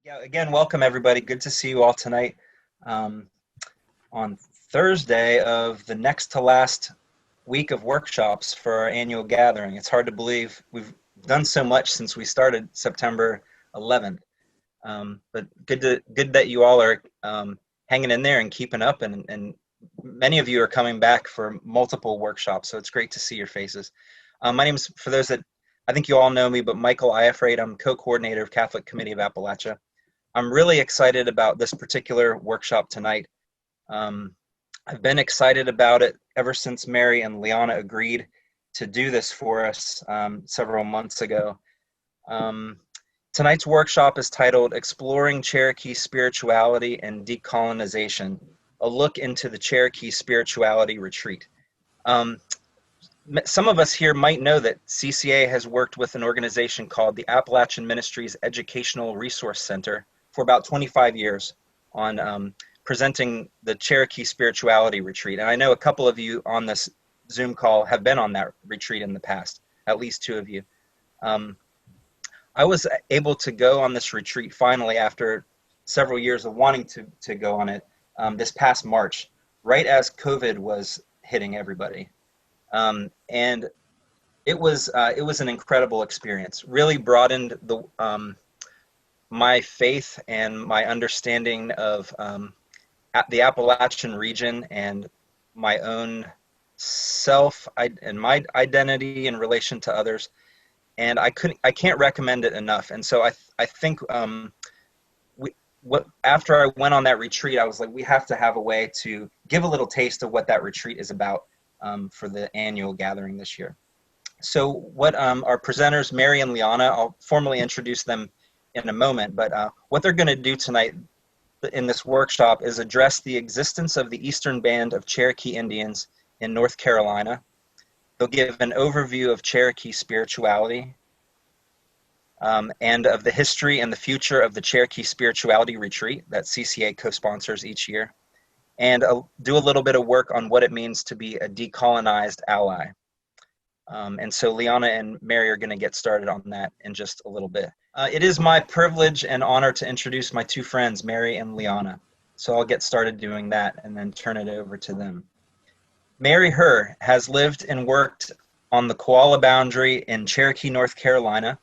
Yeah, again, welcome everybody. Good to see you all tonight um, on Thursday of the next to last week of workshops for our annual gathering. It's hard to believe we've done so much since we started September 11th. But good that you all are hanging in there and keeping up, and many of you are coming back for multiple workshops. So it's great to see your faces. My name is, for those that I think you all know me, but Michael Iafrate. I'm co-coordinator of Catholic Committee of Appalachia. I'm really excited about this particular workshop tonight. Um, I've been excited about it ever since Mary and Lianna agreed to do this for us several months ago. Tonight's workshop is titled Exploring Cherokee Spirituality and Decolonization, a look into the Cherokee Spirituality Retreat. Some of us here might know that CCA has worked with an organization called the Appalachian Ministries Educational Resource Center for about 25 years on presenting the Cherokee Spirituality Retreat. And I know a couple of you on this Zoom call have been on that retreat in the past, at least two of you. I was able to go on this retreat finally after several years of wanting to go on it this past March, right as COVID was hitting everybody. And it was an incredible experience. Really broadened my faith and my understanding of the Appalachian region and my own self and my identity in relation to others. And I can't recommend it enough. And so I think after I went on that retreat, I was like, we have to have a way to give a little taste of what that retreat is about for the annual gathering this year. So what our presenters, Mary and Lianna, I'll formally introduce them in a moment, but what they're going to do tonight in this workshop is address the existence of the Eastern Band of Cherokee Indians in North Carolina. They'll give an overview of Cherokee spirituality and of the history and the future of the Cherokee Spirituality Retreat that CCA co-sponsors each year, and do a little bit of work on what it means to be a decolonized ally. And so Lianna and Mary are going to get started on that in just a little bit. It is my privilege and honor to introduce my two friends, Mary and Lianna. So I'll get started doing that and then turn it over to them. Mary Herr has lived and worked on the koala boundary in Cherokee, North Carolina,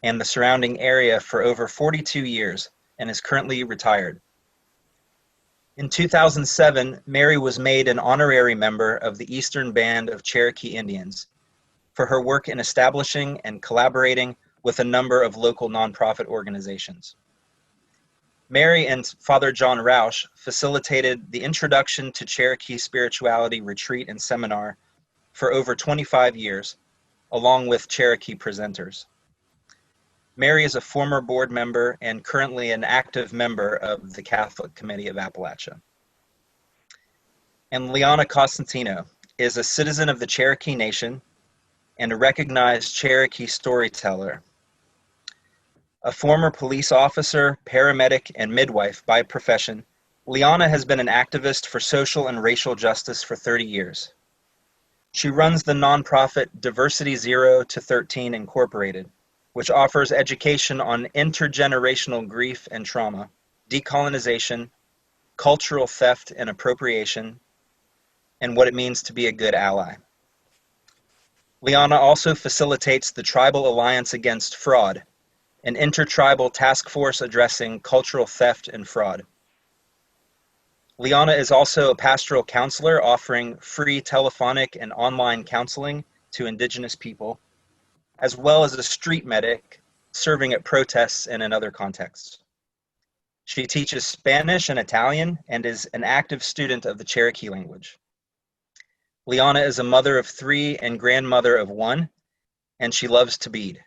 and the surrounding area for over 42 years and is currently retired. In 2007, Mary was made an honorary member of the Eastern Band of Cherokee Indians for her work in establishing and collaborating with a number of local nonprofit organizations. Mary and Father John Roush facilitated the Introduction to Cherokee Spirituality Retreat and Seminar for over 25 years, along with Cherokee presenters. Mary is a former board member and currently an active member of the Catholic Committee of Appalachia. And Lianna Costantino is a citizen of the Cherokee Nation and a recognized Cherokee storyteller. A former police officer, paramedic, and midwife by profession, Lianna has been an activist for social and racial justice for 30 years. She runs the nonprofit Diversity 0 to 13 Incorporated, which offers education on intergenerational grief and trauma, decolonization, cultural theft and appropriation, and what it means to be a good ally. Lianna also facilitates the Tribal Alliance Against Fraud, an intertribal task force addressing cultural theft and fraud. Lianna is also a pastoral counselor offering free telephonic and online counseling to Indigenous people, as well as a street medic serving at protests and in other contexts. She teaches Spanish and Italian and is an active student of the Cherokee language. Lianna is a mother of 3 and grandmother of 1, and she loves to bead.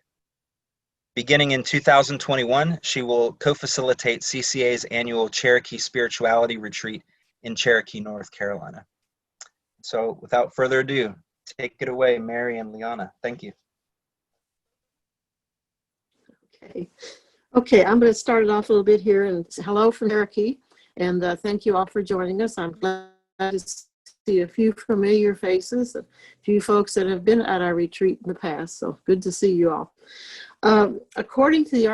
Beginning in 2021, she will co-facilitate CCA's annual Cherokee Spirituality Retreat in Cherokee, North Carolina. So without further ado, take it away, Mary and Lianna. Thank you. Okay, I'm going to start it off a little bit here. And hello from Cherokee, and thank you all for joining us. I'm glad to see a few familiar faces, a few folks that have been at our retreat in the past. So good to see you all. According to the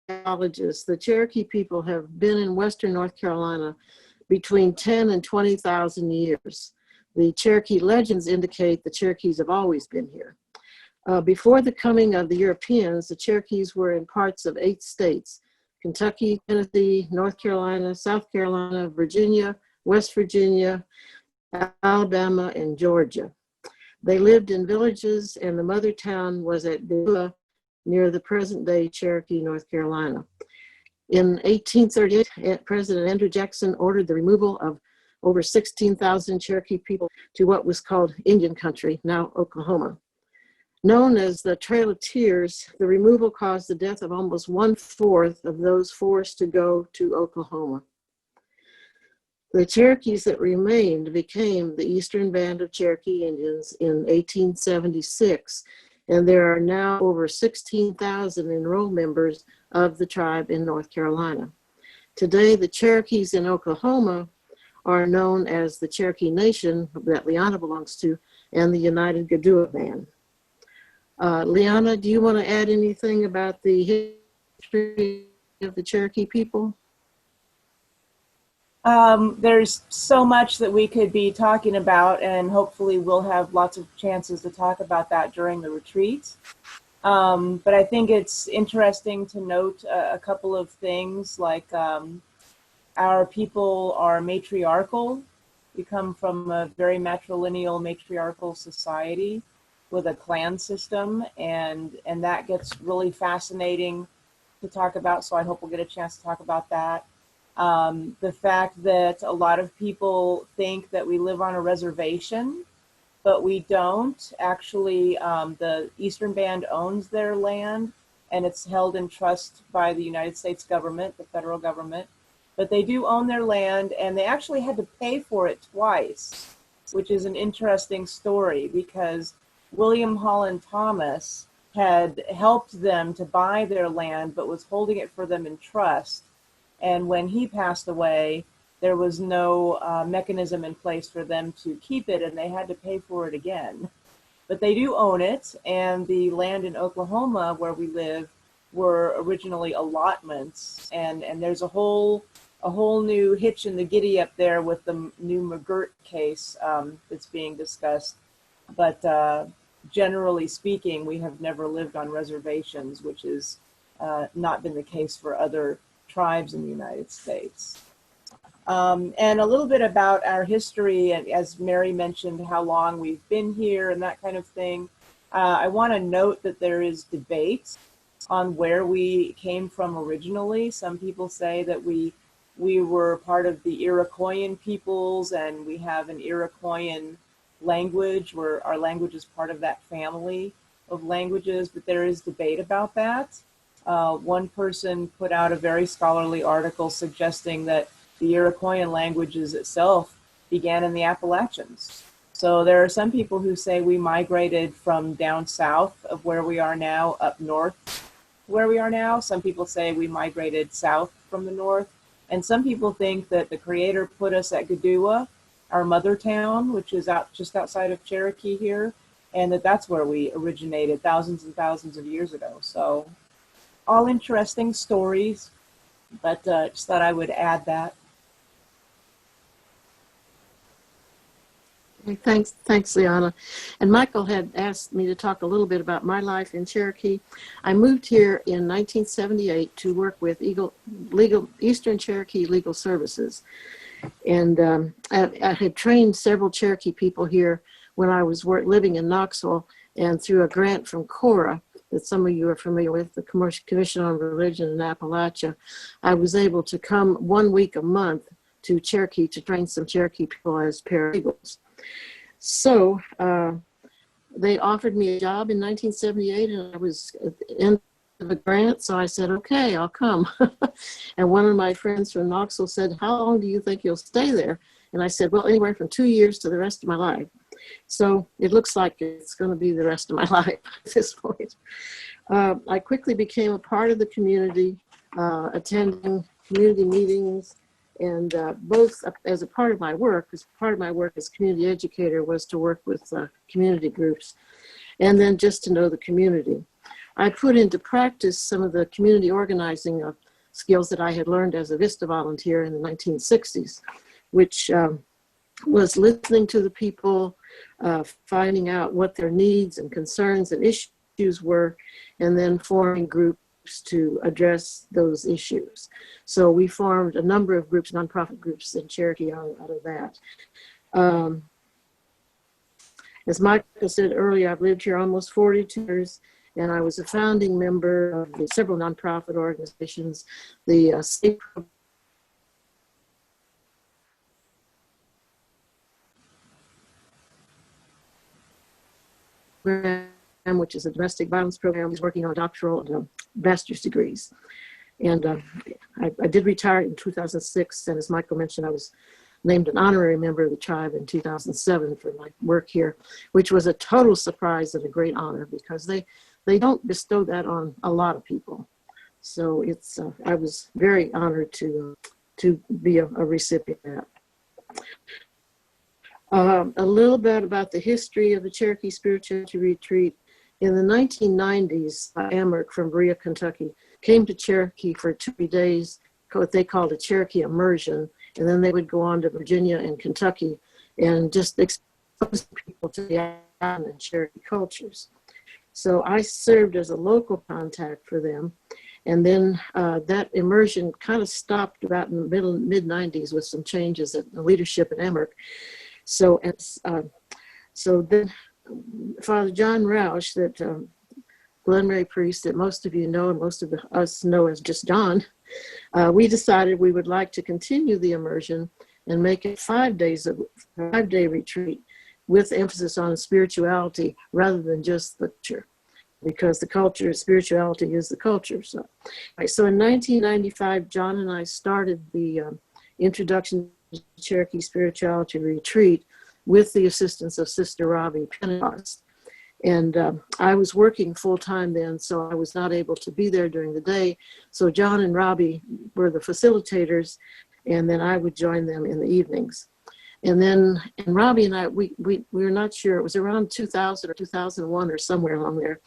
geologists, the Cherokee people have been in Western North Carolina between 10 and 20,000 years. The Cherokee legends indicate the Cherokees have always been here. Before the coming of the Europeans, the Cherokees were in parts of 8 states: Kentucky, Tennessee, North Carolina, South Carolina, Virginia, West Virginia, Alabama, and Georgia. They lived in villages, and the mother town was at Decolonized, near the present-day Cherokee, North Carolina. In 1838, President Andrew Jackson ordered the removal of over 16,000 Cherokee people to what was called Indian Country, now Oklahoma. Known as the Trail of Tears, the removal caused the death of almost 1/4 of those forced to go to Oklahoma. The Cherokees that remained became the Eastern Band of Cherokee Indians in 1876, and there are now over 16,000 enrolled members of the tribe in North Carolina. Today, the Cherokees in Oklahoma are known as the Cherokee Nation that Lianna belongs to and the United Gadua Band. Lianna, do you want to add anything about the history of the Cherokee people? There's so much that we could be talking about, and hopefully we'll have lots of chances to talk about that during the retreat. But I think it's interesting to note a couple of things, like our people are matriarchal. We come from a very matrilineal matriarchal society with a clan system, and that gets really fascinating to talk about, so I hope we'll get a chance to talk about that. The fact that a lot of people think that we live on a reservation, but we don't. Actually, the Eastern Band owns their land, and it's held in trust by the United States government, the federal government. But they do own their land, and they actually had to pay for it twice, which is an interesting story, because William Holland Thomas had helped them to buy their land, but was holding it for them in trust. And when he passed away, there was no mechanism in place for them to keep it, and they had to pay for it again. But they do own it, and the land in Oklahoma where we live were originally allotments, and there's a whole new hitch in the giddy up there with the new McGirt case that's being discussed. But generally speaking, we have never lived on reservations, which has not been the case for other tribes in the United States. And a little bit about our history, and as Mary mentioned, how long we've been here and that kind of thing. I want to note that there is debate on where we came from originally. Some people say that we were part of the Iroquoian peoples, and we have an Iroquoian language, where our language is part of that family of languages, but there is debate about that. One person put out a very scholarly article suggesting that the Iroquoian languages itself began in the Appalachians. So there are some people who say we migrated from down south of where we are now up north where we are now. Some people say we migrated south from the north. And some people think that the Creator put us at Gadua, our mother town, which is just outside of Cherokee here, and that's where we originated thousands and thousands of years ago. So all interesting stories, but just thought I would add that. Thanks, Lianna. And Michael had asked me to talk a little bit about my life in Cherokee. I moved here in 1978 to work with Eastern Cherokee Legal Services. And I had trained several Cherokee people here when I was living in Knoxville, and through a grant from CORA that some of you are familiar with, the Commission on Religion in Appalachia, I was able to come 1 week a month to Cherokee to train some Cherokee people as paralegals. So they offered me a job in 1978, and I was at the end of the grant, so I said, okay, I'll come. And one of my friends from Knoxville said, how long do you think you'll stay there? And I said, well, anywhere from 2 years to the rest of my life. So it looks like it's going to be the rest of my life at this point. I quickly became a part of the community, attending community meetings, and both as a part of my work, as part of my work as community educator was to work with community groups, and then just to know the community. I put into practice some of the community organizing skills that I had learned as a VISTA volunteer in the 1960s, which was listening to the people, finding out what their needs and concerns and issues were, and then forming groups to address those issues. So we formed a number of groups, nonprofit groups in Cherokee out of that. As Michael said earlier, I've lived here almost 42 years, and I was a founding member of several nonprofit organizations, the state program, which is a domestic violence program. He's working on doctoral and master's degrees. And I did retire in 2006, and as Michael mentioned, I was named an honorary member of the tribe in 2007 for my work here, which was a total surprise and a great honor because they don't bestow that on a lot of people. So it's I was very honored to be a recipient of that. A little bit about the history of the Cherokee Spirituality Retreat. In the 1990s, Amherst from Berea, Kentucky, came to Cherokee for 2 days, what they called a Cherokee immersion, and then they would go on to Virginia and Kentucky and just expose people to the island and Cherokee cultures. So I served as a local contact for them, and then that immersion kind of stopped about in the mid-90s with some changes in the leadership at Amherst. So then Father John Roush, that Glenray priest that most of you know and most of us know as just John, we decided we would like to continue the immersion and make it 5 days, a 5-day retreat with emphasis on spirituality rather than just the culture, because the culture, spirituality is the culture. So in 1995, John and I started the Introduction to Cherokee Spirituality Retreat with the assistance of Sister Robbie Pentecost. And I was working full-time then, so I was not able to be there during the day. So John and Robbie were the facilitators, and then I would join them in the evenings. And Robbie and I, we were not sure, it was around 2000 or 2001 or somewhere along there.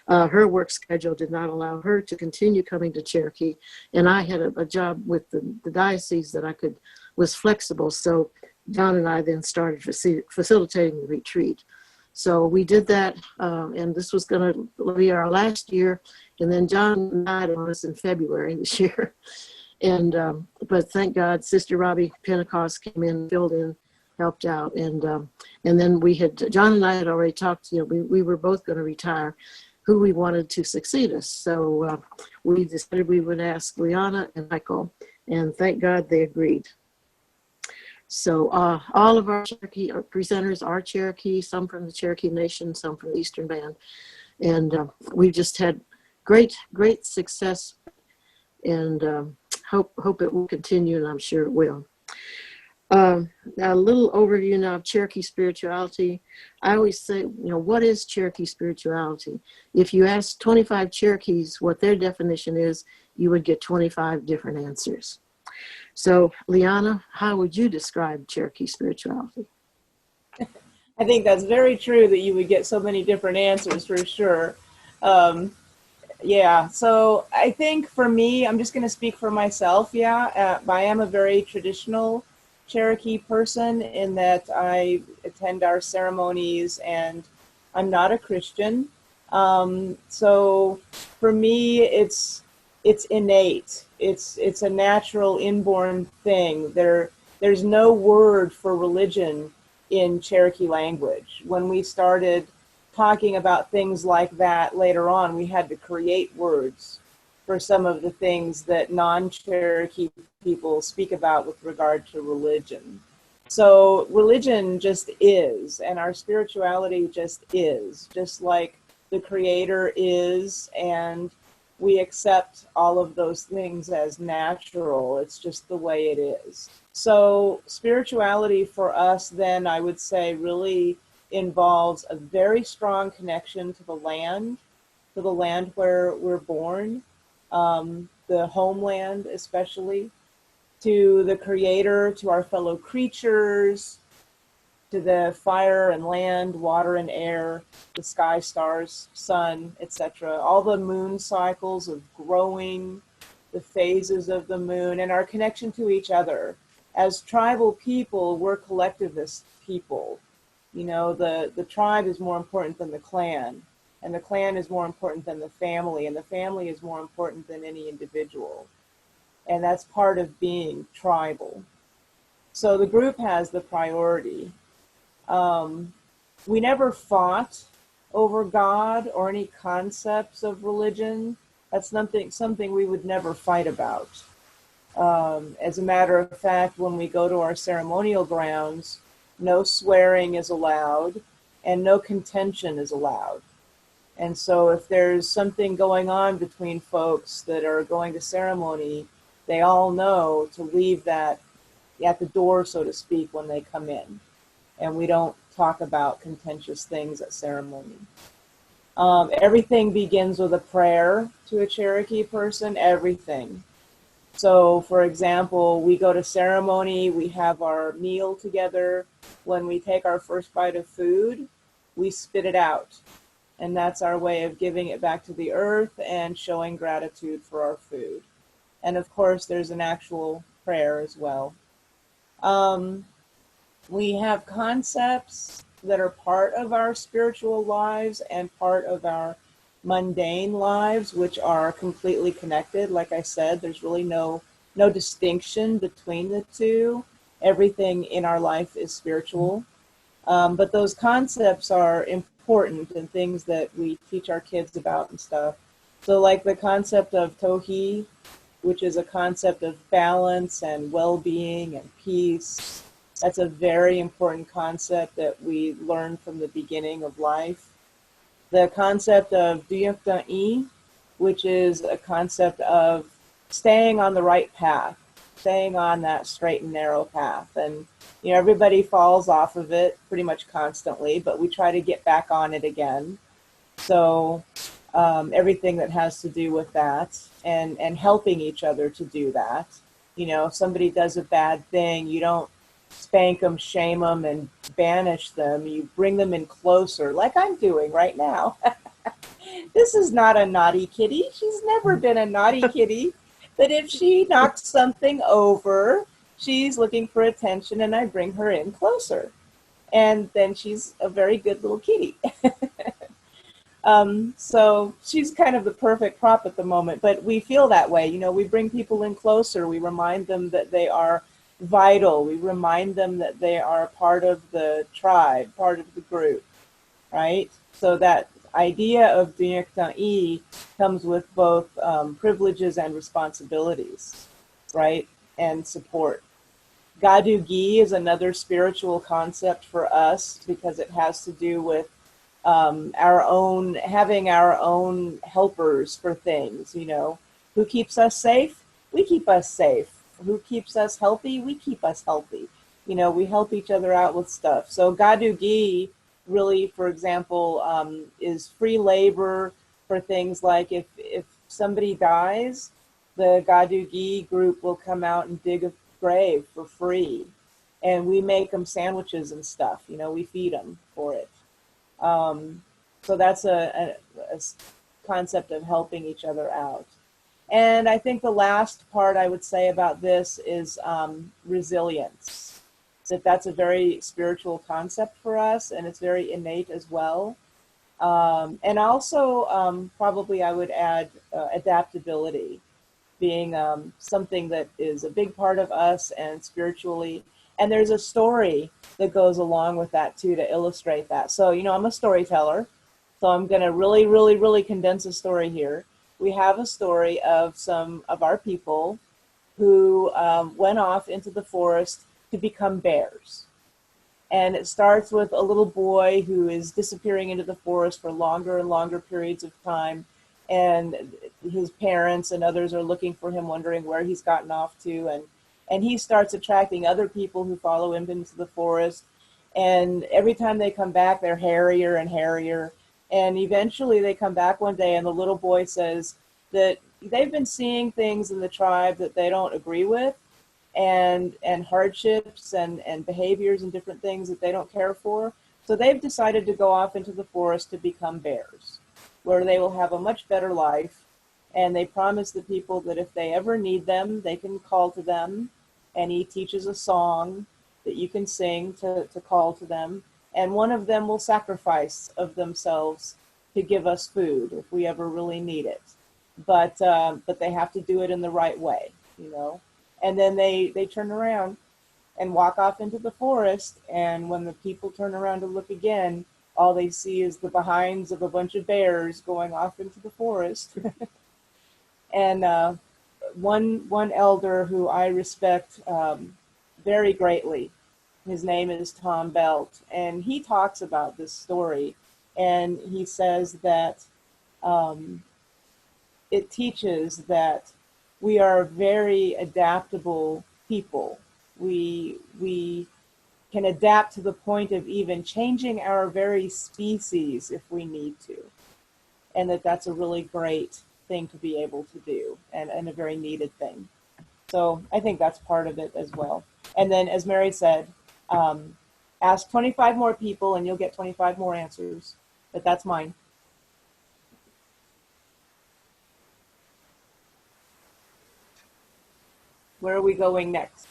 Her work schedule did not allow her to continue coming to Cherokee, and I had a job with the diocese that was flexible. So John and I then started facilitating the retreat. So we did that, and this was going to be our last year. And then John died on us in February this year. And but thank God, Sister Robbie Pentecost came in, filled in, helped out, and then John and I had already talked. We were both going to retire, who we wanted to succeed us. So we decided we would ask Lianna and Michael, and thank God they agreed. So all of our Cherokee presenters are Cherokee, some from the Cherokee Nation, some from the Eastern Band. And we've just had great success, and hope it will continue, and I'm sure it will. A little overview now of Cherokee spirituality. I always say, what is Cherokee spirituality? If you ask 25 Cherokees what their definition is, you would get 25 different answers. So, Lianna, how would you describe Cherokee spirituality? I think that's very true that you would get so many different answers for sure. Yeah, so I think for me, I'm just going to speak for myself. I am a very traditional Cherokee person in that I attend our ceremonies and I'm not a Christian. So for me, it's innate. It's a natural inborn thing. There's no word for religion in Cherokee language. When we started talking about things like that later on, we had to create words for some of the things that non-Cherokee people speak about with regard to religion. So religion just is, and our spirituality just is, just like the Creator is, and we accept all of those things as natural. It's just the way it is. So spirituality for us then, I would say, really involves a very strong connection to the land where we're born, the homeland especially, to the Creator, to our fellow creatures, to the fire and land, water and air, the sky, stars, sun, etc. All the moon cycles of growing, the phases of the moon, and our connection to each other. As tribal people, we're collectivist people. You know, the tribe is more important than the clan, and the clan is more important than the family, and the family is more important than any individual. And that's part of being tribal. So the group has the priority. We never fought over God or any concepts of religion. That's something we would never fight about. As a matter of fact, when we go to our ceremonial grounds, no swearing is allowed and no contention is allowed. And so if there's something going on between folks that are going to ceremony, they all know to leave that at the door, so to speak, when they come in. And we don't talk about contentious things at ceremony. Everything begins with a prayer to a Cherokee person, everything. So, for example, we go to ceremony, we have our meal together. When we take our first bite of food, we spit it out. And that's our way of giving it back to the earth and showing gratitude for our food. And of course, there's an actual prayer as well. We have concepts that are part of our spiritual lives and part of our mundane lives, which are completely connected. Like I said, there's really no distinction between the two. Everything in our life is spiritual. But those concepts are important and things that we teach our kids about and stuff. So like the concept of tohi, which is a concept of balance and well-being and peace. That's a very important concept that we learn from the beginning of life. The concept of duyukta'i, which is a concept of staying on the right path, staying on that straight and narrow path. And, you know, everybody falls off of it pretty much constantly, but we try to get back on it again. So everything that has to do with that and helping each other to do that. You know, if somebody does a bad thing, you don't spank them, shame them, and banish them. You bring them in closer, like I'm doing right now. This is not a naughty kitty. She's never been a naughty kitty. But if she knocks something over, she's looking for attention, and I bring her in closer. And then she's a very good little kitty. So she's kind of the perfect prop at the moment, but we feel that way. You know, we bring people in closer. We remind them that they are vital. We remind them that they are part of the tribe, part of the group, right? So that idea of duyukta'i comes with both privileges and responsibilities, right? And support. Gadugi is another spiritual concept for us because it has to do with having our own helpers for things, you know. Who keeps us safe? We keep us safe. Who keeps us healthy? We keep us healthy. You know, we help each other out with stuff. So Gadugi really, for example, is free labor for things like if somebody dies, the Gadugi group will come out and dig a grave for free. And we make them sandwiches and stuff. You know, we feed them for it. So that's a concept of helping each other out. And I think the last part I would say about this is resilience. That's a very spiritual concept for us, and it's very innate as well. And also, probably I would add adaptability, being something that is a big part of us and spiritually. And there's a story that goes along with that too to illustrate that. So, you know, I'm a storyteller, so I'm going to really, really, really condense a story here. We have a story of some of our people who went off into the forest to become bears. And it starts with a little boy who is disappearing into the forest for longer and longer periods of time. And his parents and others are looking for him, wondering where he's gotten off to. And he starts attracting other people who follow him into the forest. And every time they come back, they're hairier and hairier. And eventually they come back one day and the little boy says that they've been seeing things in the tribe that they don't agree with. and hardships and behaviors and different things that they don't care for. So they've decided to go off into the forest to become bears, where they will have a much better life. And they promise the people that if they ever need them, they can call to them. And he teaches a song that you can sing to call to them. And one of them will sacrifice of themselves to give us food if we ever really need it. But they have to do it in the right way, you know. And then they turn around and walk off into the forest. And when the people turn around to look again, all they see is the behinds of a bunch of bears going off into the forest. And one elder who I respect very greatly, his name is Tom Belt, and he talks about this story, and he says that it teaches that we are very adaptable people. We can adapt to the point of even changing our very species if we need to, and that's a really great thing to be able to do, and a very needed thing. So I think that's part of it as well. And then, as Mary said, ask 25 more people and you'll get 25 more answers, but that's mine. Where are we going next?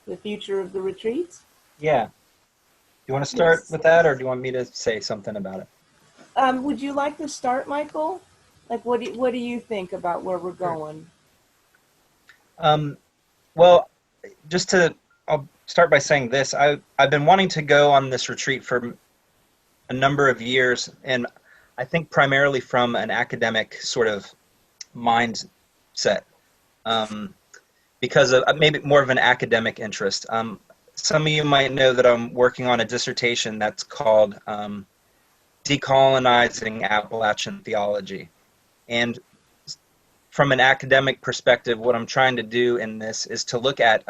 The future of the retreat? Yeah. Do you want to start with that, or do you want me to say something about it? Would you like to start, Michael? Like, what do you think about where we're going? Well, I'll start by saying this. I've been wanting to go on this retreat for a number of years, and I think primarily from an academic sort of mindset, because of maybe more of an academic interest. Some of you might know that I'm working on a dissertation that's called Decolonizing Appalachian Theology. And from an academic perspective, what I'm trying to do in this is to look at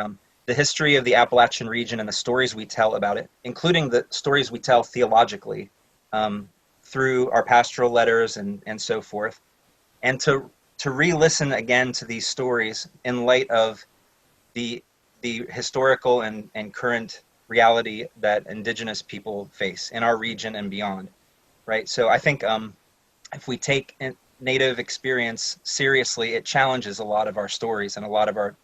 the history of the Appalachian region and the stories we tell about it, including the stories we tell theologically through our pastoral letters and so forth, and to re-listen again to these stories in light of the historical and current reality that indigenous people face in our region and beyond, right? So I think if we take Native experience seriously, it challenges a lot of our stories and a lot of our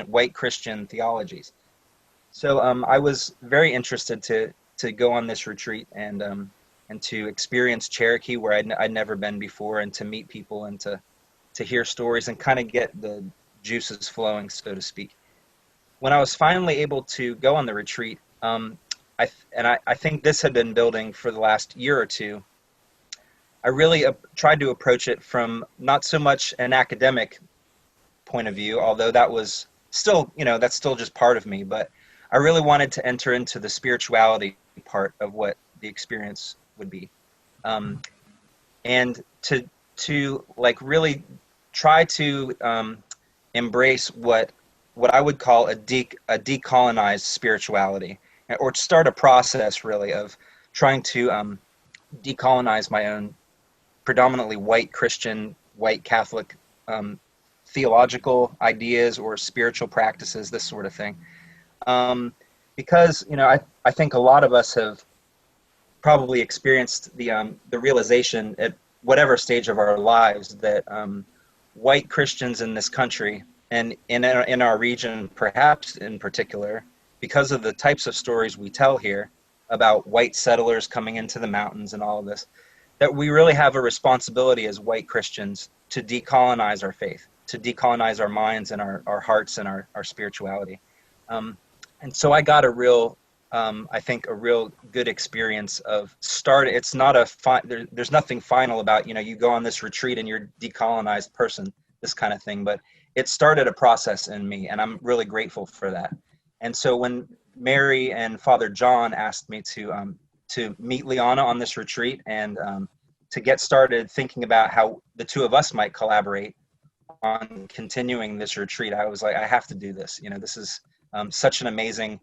white Christian theologies. So I was very interested to go on this retreat and to experience Cherokee, where I'd never been before, and to meet people and to hear stories and kind of get the juices flowing, so to speak. When I was finally able to go on the retreat, I think this had been building for the last year or two. I really tried to approach it from not so much an academic point of view, although that was still, that's still just part of me, but I really wanted to enter into the spirituality part of what the experience would be. And to like really try to embrace what I would call a decolonized spirituality, or to start a process really of trying to decolonize my own predominantly white Christian, white Catholic theological ideas or spiritual practices, this sort of thing. Because, I think a lot of us have probably experienced the realization at whatever stage of our lives that white Christians in this country and in our region, perhaps in particular, because of the types of stories we tell here about white settlers coming into the mountains and all of this, that we really have a responsibility as white Christians to decolonize our faith, to decolonize our minds and our hearts and our spirituality. And so I got a real, I think, a real good experience of it's not there's nothing final about, you go on this retreat and you're a decolonized person, this kind of thing, but it started a process in me, and I'm really grateful for that. And so when Mary and Father John asked me to meet Lianna on this retreat and to get started thinking about how the two of us might collaborate on continuing this retreat, I was like, I have to do this. This is such an amazing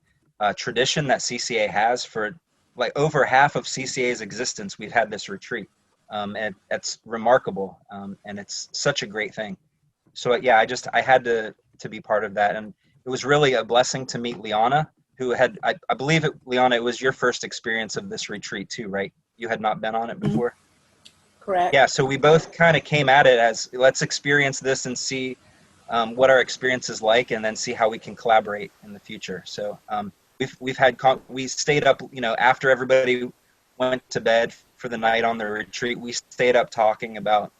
tradition that CCA has. For like over half of CCA's existence, we've had this retreat, and it's remarkable, and it's such a great thing. So yeah, I had to to be part of that. And it was really a blessing to meet Lianna, who had, I believe, Lianna, it was your first experience of this retreat too, right? You had not been on it before? Correct. Yeah, so we both kind of came at it as, let's experience this and see what our experience is like, and then see how we can collaborate in the future. So we stayed up, after everybody went to bed for the night on the retreat, we stayed up talking about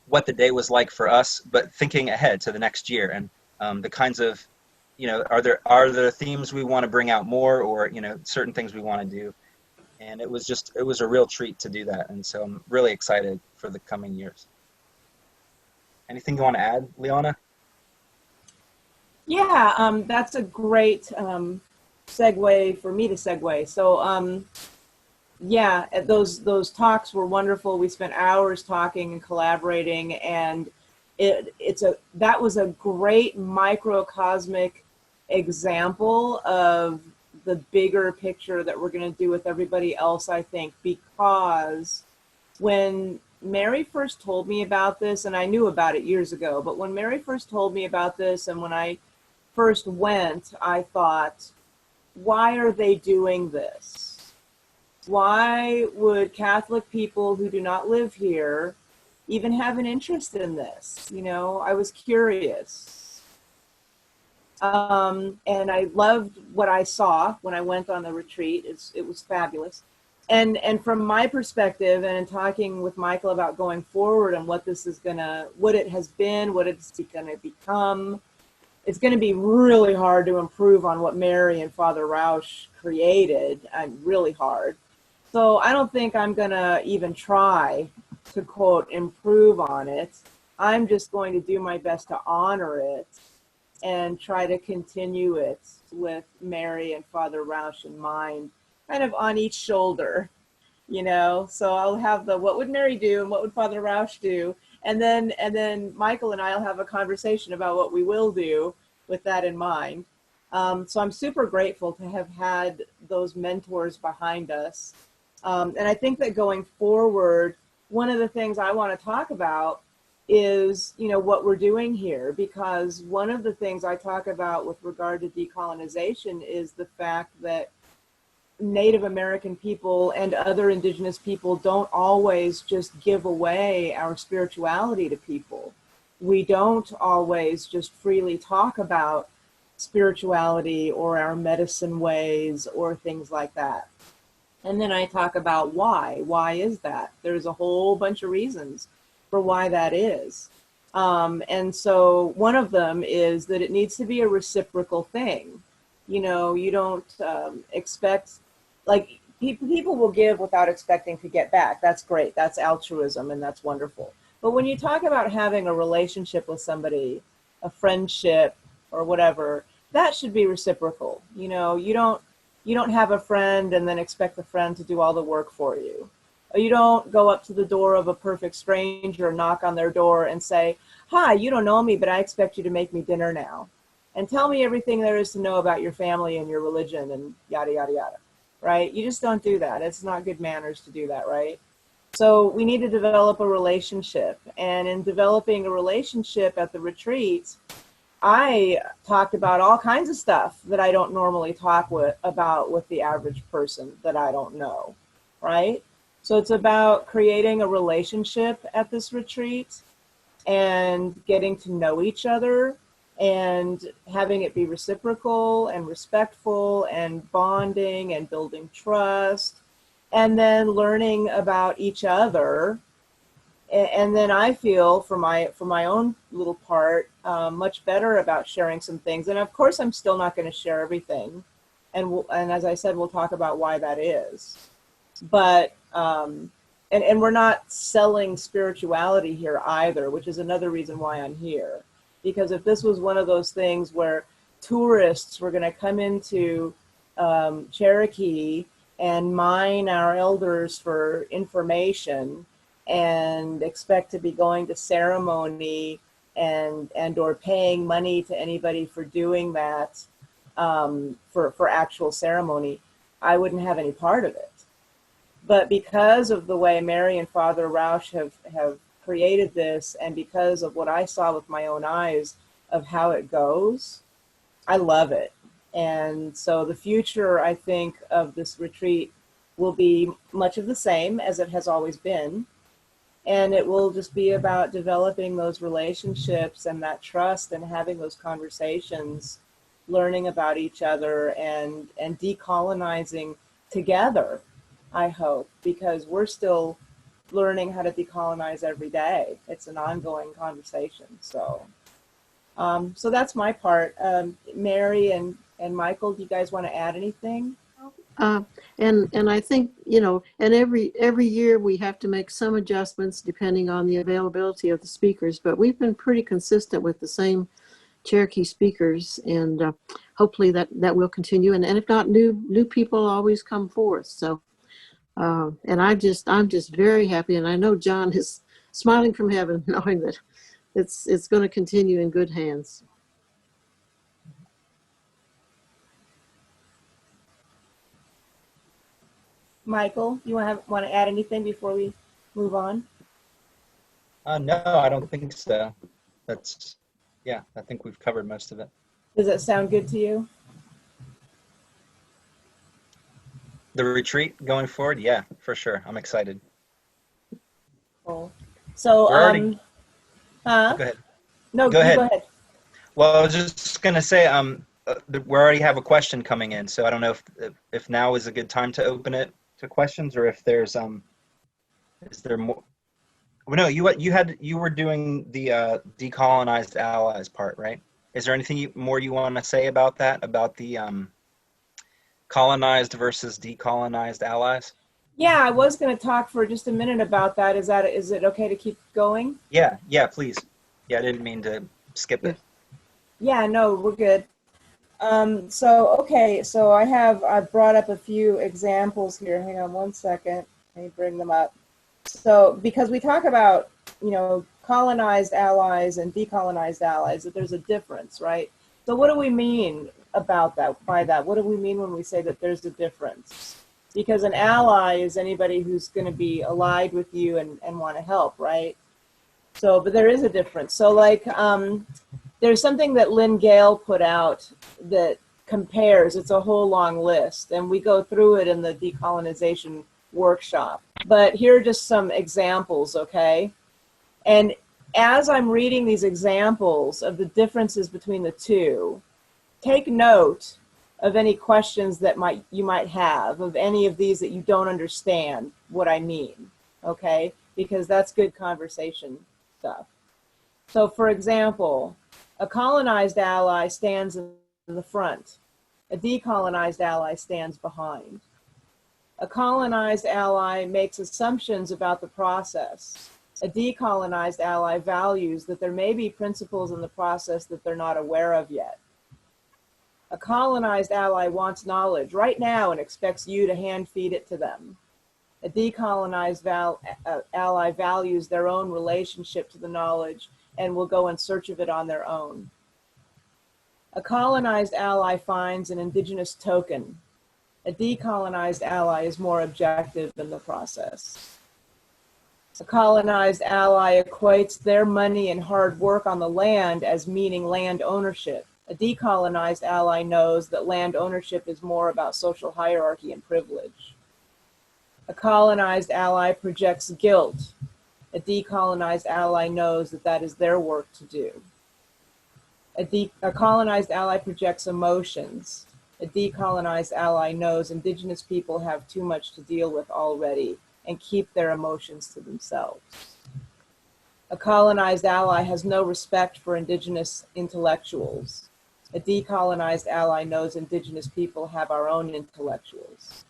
what the day was like for us, but thinking ahead to the next year, and the kinds of, are there themes we want to bring out more, or certain things we want to do. And it was a real treat to do that. And so I'm really excited for the coming years. Anything you want to add, Lianna? Yeah, that's a great segue for me to segue. So yeah, those talks were wonderful. We spent hours talking and collaborating, and that was a great microcosmic example of the bigger picture that we're going to do with everybody else, I think, because when Mary first told me about this, and I knew about it years ago, but when Mary first told me about this, and when I first went, I thought, why are they doing this? Why would Catholic people who do not live here even have an interest in this? I was curious. And I loved what I saw when I went on the retreat. It was fabulous. And from my perspective, and in talking with Michael about going forward and what it has been, what it's going to become, it's going to be really hard to improve on what Mary and Father Rausch created, and really hard. So I don't think I'm going to even try to, quote, improve on it. I'm just going to do my best to honor it and try to continue it with Mary and Father Rausch in mind, kind of on each shoulder, So I'll have what would Mary do and what would Father Rausch do, and then Michael and I'll have a conversation about what we will do with that in mind. So I'm super grateful to have had those mentors behind us, and I think that going forward, one of the things I want to talk about is, what we're doing here, because one of the things I talk about with regard to decolonization is the fact that Native American people and other indigenous people don't always just give away our spirituality to people. We don't always just freely talk about spirituality or our medicine ways or things like that. And then I talk about why. Why is that? There's a whole bunch of reasons for why that is. And so one of them is that it needs to be a reciprocal thing. You don't expect, like, people will give without expecting to get back. That's great. That's altruism, and that's wonderful. But when you talk about having a relationship with somebody, a friendship or whatever, that should be reciprocal. You don't have a friend and then expect the friend to do all the work for you. You don't go up to the door of a perfect stranger, knock on their door and say, "Hi, you don't know me, but I expect you to make me dinner now and tell me everything there is to know about your family and your religion and yada, yada, yada," right? You just don't do that. It's not good manners to do that, right? So we need to develop a relationship. And in developing a relationship at the retreats, I talked about all kinds of stuff that I don't normally talk about with the average person that I don't know, right? So it's about creating a relationship at this retreat and getting to know each other and having it be reciprocal and respectful and bonding and building trust, and then learning about each other. And then I feel for my own little part, much better about sharing some things. And of course, I'm still not going to share everything. And as I said, we'll talk about why that is. But, and we're not selling spirituality here either, which is another reason why I'm here. Because if this was one of those things where tourists were going to come into Cherokee and mine our elders for information and expect to be going to ceremony and or paying money to anybody for doing that, for actual ceremony, I wouldn't have any part of it. But because of the way Mary and Father Rausch have created this, and because of what I saw with my own eyes of how it goes, I love it. And so the future, I think, of this retreat will be much of the same as it has always been. And it will just be about developing those relationships and that trust and having those conversations, learning about each other and decolonizing together, I hope, because we're still learning how to decolonize every day. It's an ongoing conversation. So so that's my part. Mary and Michael, do you guys want to add anything? And I think, you know, and every year we have to make some adjustments depending on the availability of the speakers, but we've been pretty consistent with the same Cherokee speakers, and hopefully that will continue. And if not, new people always come forth. So, and I'm just very happy, and I know John is smiling from heaven, knowing that it's going to continue in good hands. Michael, you want to add anything before we move on? No, I don't think so. Yeah, I think we've covered most of it. Does that sound good to you? The retreat going forward, yeah, for sure. I'm excited. Cool. So, We're already, go ahead. No, go ahead. Go ahead. Well, I was just gonna say, we already have a question coming in, so I don't know if now is a good time to open it to questions, or if there's is there more? Well, no, you were doing the decolonized allies part, right? Is there anything more you want to say about that, about the colonized versus decolonized allies? Yeah, I was going to talk for just a minute about that. Is it okay to keep going? Yeah, please. Yeah, I didn't mean to skip it. Yeah, no, we're good. So I brought up a few examples here. Hang on one second. Let me bring them up. So because we talk about, you know, colonized allies and decolonized allies, that there's a difference, right? So what do we mean about that, by that? What do we mean when we say that there's a difference? Because an ally is anybody who's going to be allied with you and want to help, right? So, but there is a difference. So like, there's something that Lynn Gale put out that compares, it's a whole long list, and we go through it in the decolonization workshop. But here are just some examples, okay? And as I'm reading these examples of the differences between the two, take note of any questions that you might have, of any of these that you don't understand what I mean, okay? Because that's good conversation stuff. So for example, a colonized ally stands in the front. A decolonized ally stands behind. A colonized ally makes assumptions about the process. A decolonized ally values that there may be principles in the process that they're not aware of yet. A colonized ally wants knowledge right now and expects you to hand feed it to them. A decolonized ally values their own relationship to the knowledge and will go in search of it on their own. A colonized ally finds an indigenous token. A decolonized ally is more objective in the process. A colonized ally equates their money and hard work on the land as meaning land ownership. A decolonized ally knows that land ownership is more about social hierarchy and privilege. A colonized ally projects guilt. A decolonized ally knows that that is their work to do. A colonized ally projects emotions. A decolonized ally knows indigenous people have too much to deal with already and keep their emotions to themselves. A colonized ally has no respect for indigenous intellectuals. A decolonized ally knows indigenous people have our own intellectuals.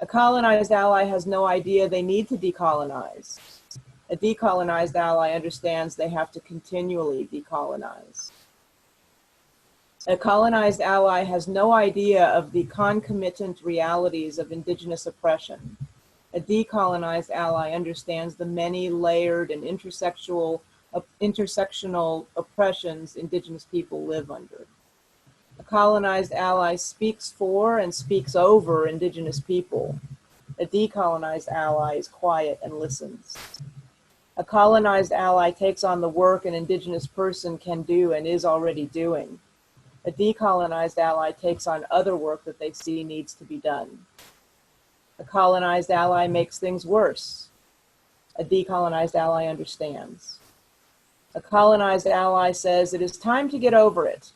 A colonized ally has no idea they need to decolonize. A decolonized ally understands they have to continually decolonize. A colonized ally has no idea of the concomitant realities of indigenous oppression. A decolonized ally understands the many layered and intersectional oppressions indigenous people live under. A colonized ally speaks for and speaks over indigenous people. A decolonized ally is quiet and listens. A colonized ally takes on the work an indigenous person can do and is already doing. A decolonized ally takes on other work that they see needs to be done. A colonized ally makes things worse. A decolonized ally understands. A colonized ally says it is time to get over it.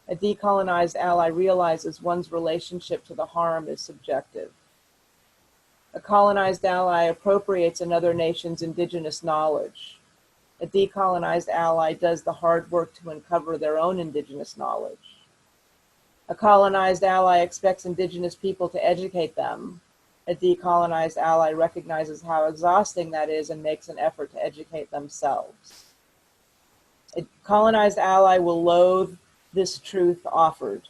A decolonized ally realizes one's relationship to the harm is subjective. A colonized ally appropriates another nation's indigenous knowledge. A decolonized ally does the hard work to uncover their own indigenous knowledge. A colonized ally expects indigenous people to educate them. A decolonized ally recognizes how exhausting that is and makes an effort to educate themselves. A colonized ally will loathe this truth offered.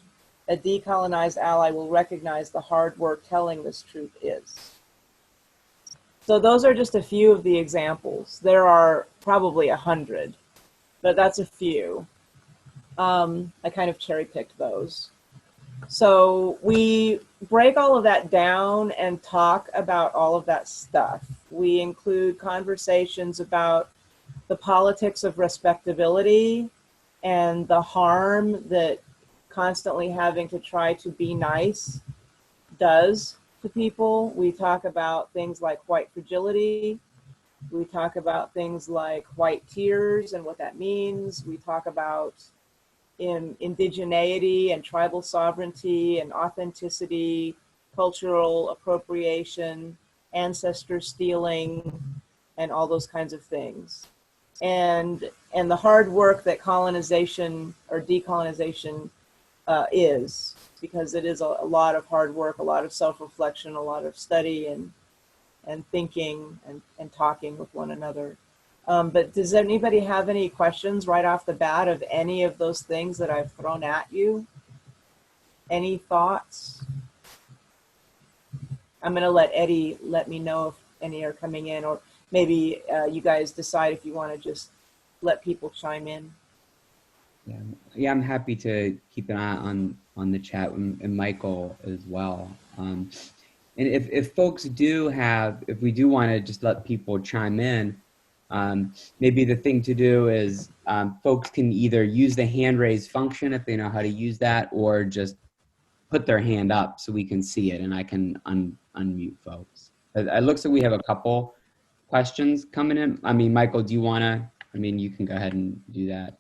A decolonized ally will recognize the hard work telling this truth is. So those are just a few of the examples. There are probably 100, but that's a few. I kind of cherry-picked those. So we break all of that down and talk about all of that stuff. We include conversations about the politics of respectability and the harm that constantly having to try to be nice does to people. We talk about things like white fragility. We talk about things like white tears and what that means. We talk about indigeneity and tribal sovereignty and authenticity, cultural appropriation, ancestor stealing, and all those kinds of things. And the hard work that colonization or decolonization is, because it is a lot of hard work, a lot of self-reflection, a lot of study and thinking and talking with one another. But does anybody have any questions right off the bat of any of those things that I've thrown at you? Any thoughts? I'm going to let Eddie let me know if any are coming in, or maybe you guys decide if you want to just let people chime in. Yeah, I'm happy to keep an eye on the chat, and Michael as well. And if folks do have, if we do want to just let people chime in, maybe the thing to do is folks can either use the hand raise function if they know how to use that, or just put their hand up so we can see it and I can unmute folks. It looks like we have a couple questions coming in. I mean, Michael, do you want to, I mean, you can go ahead and do that,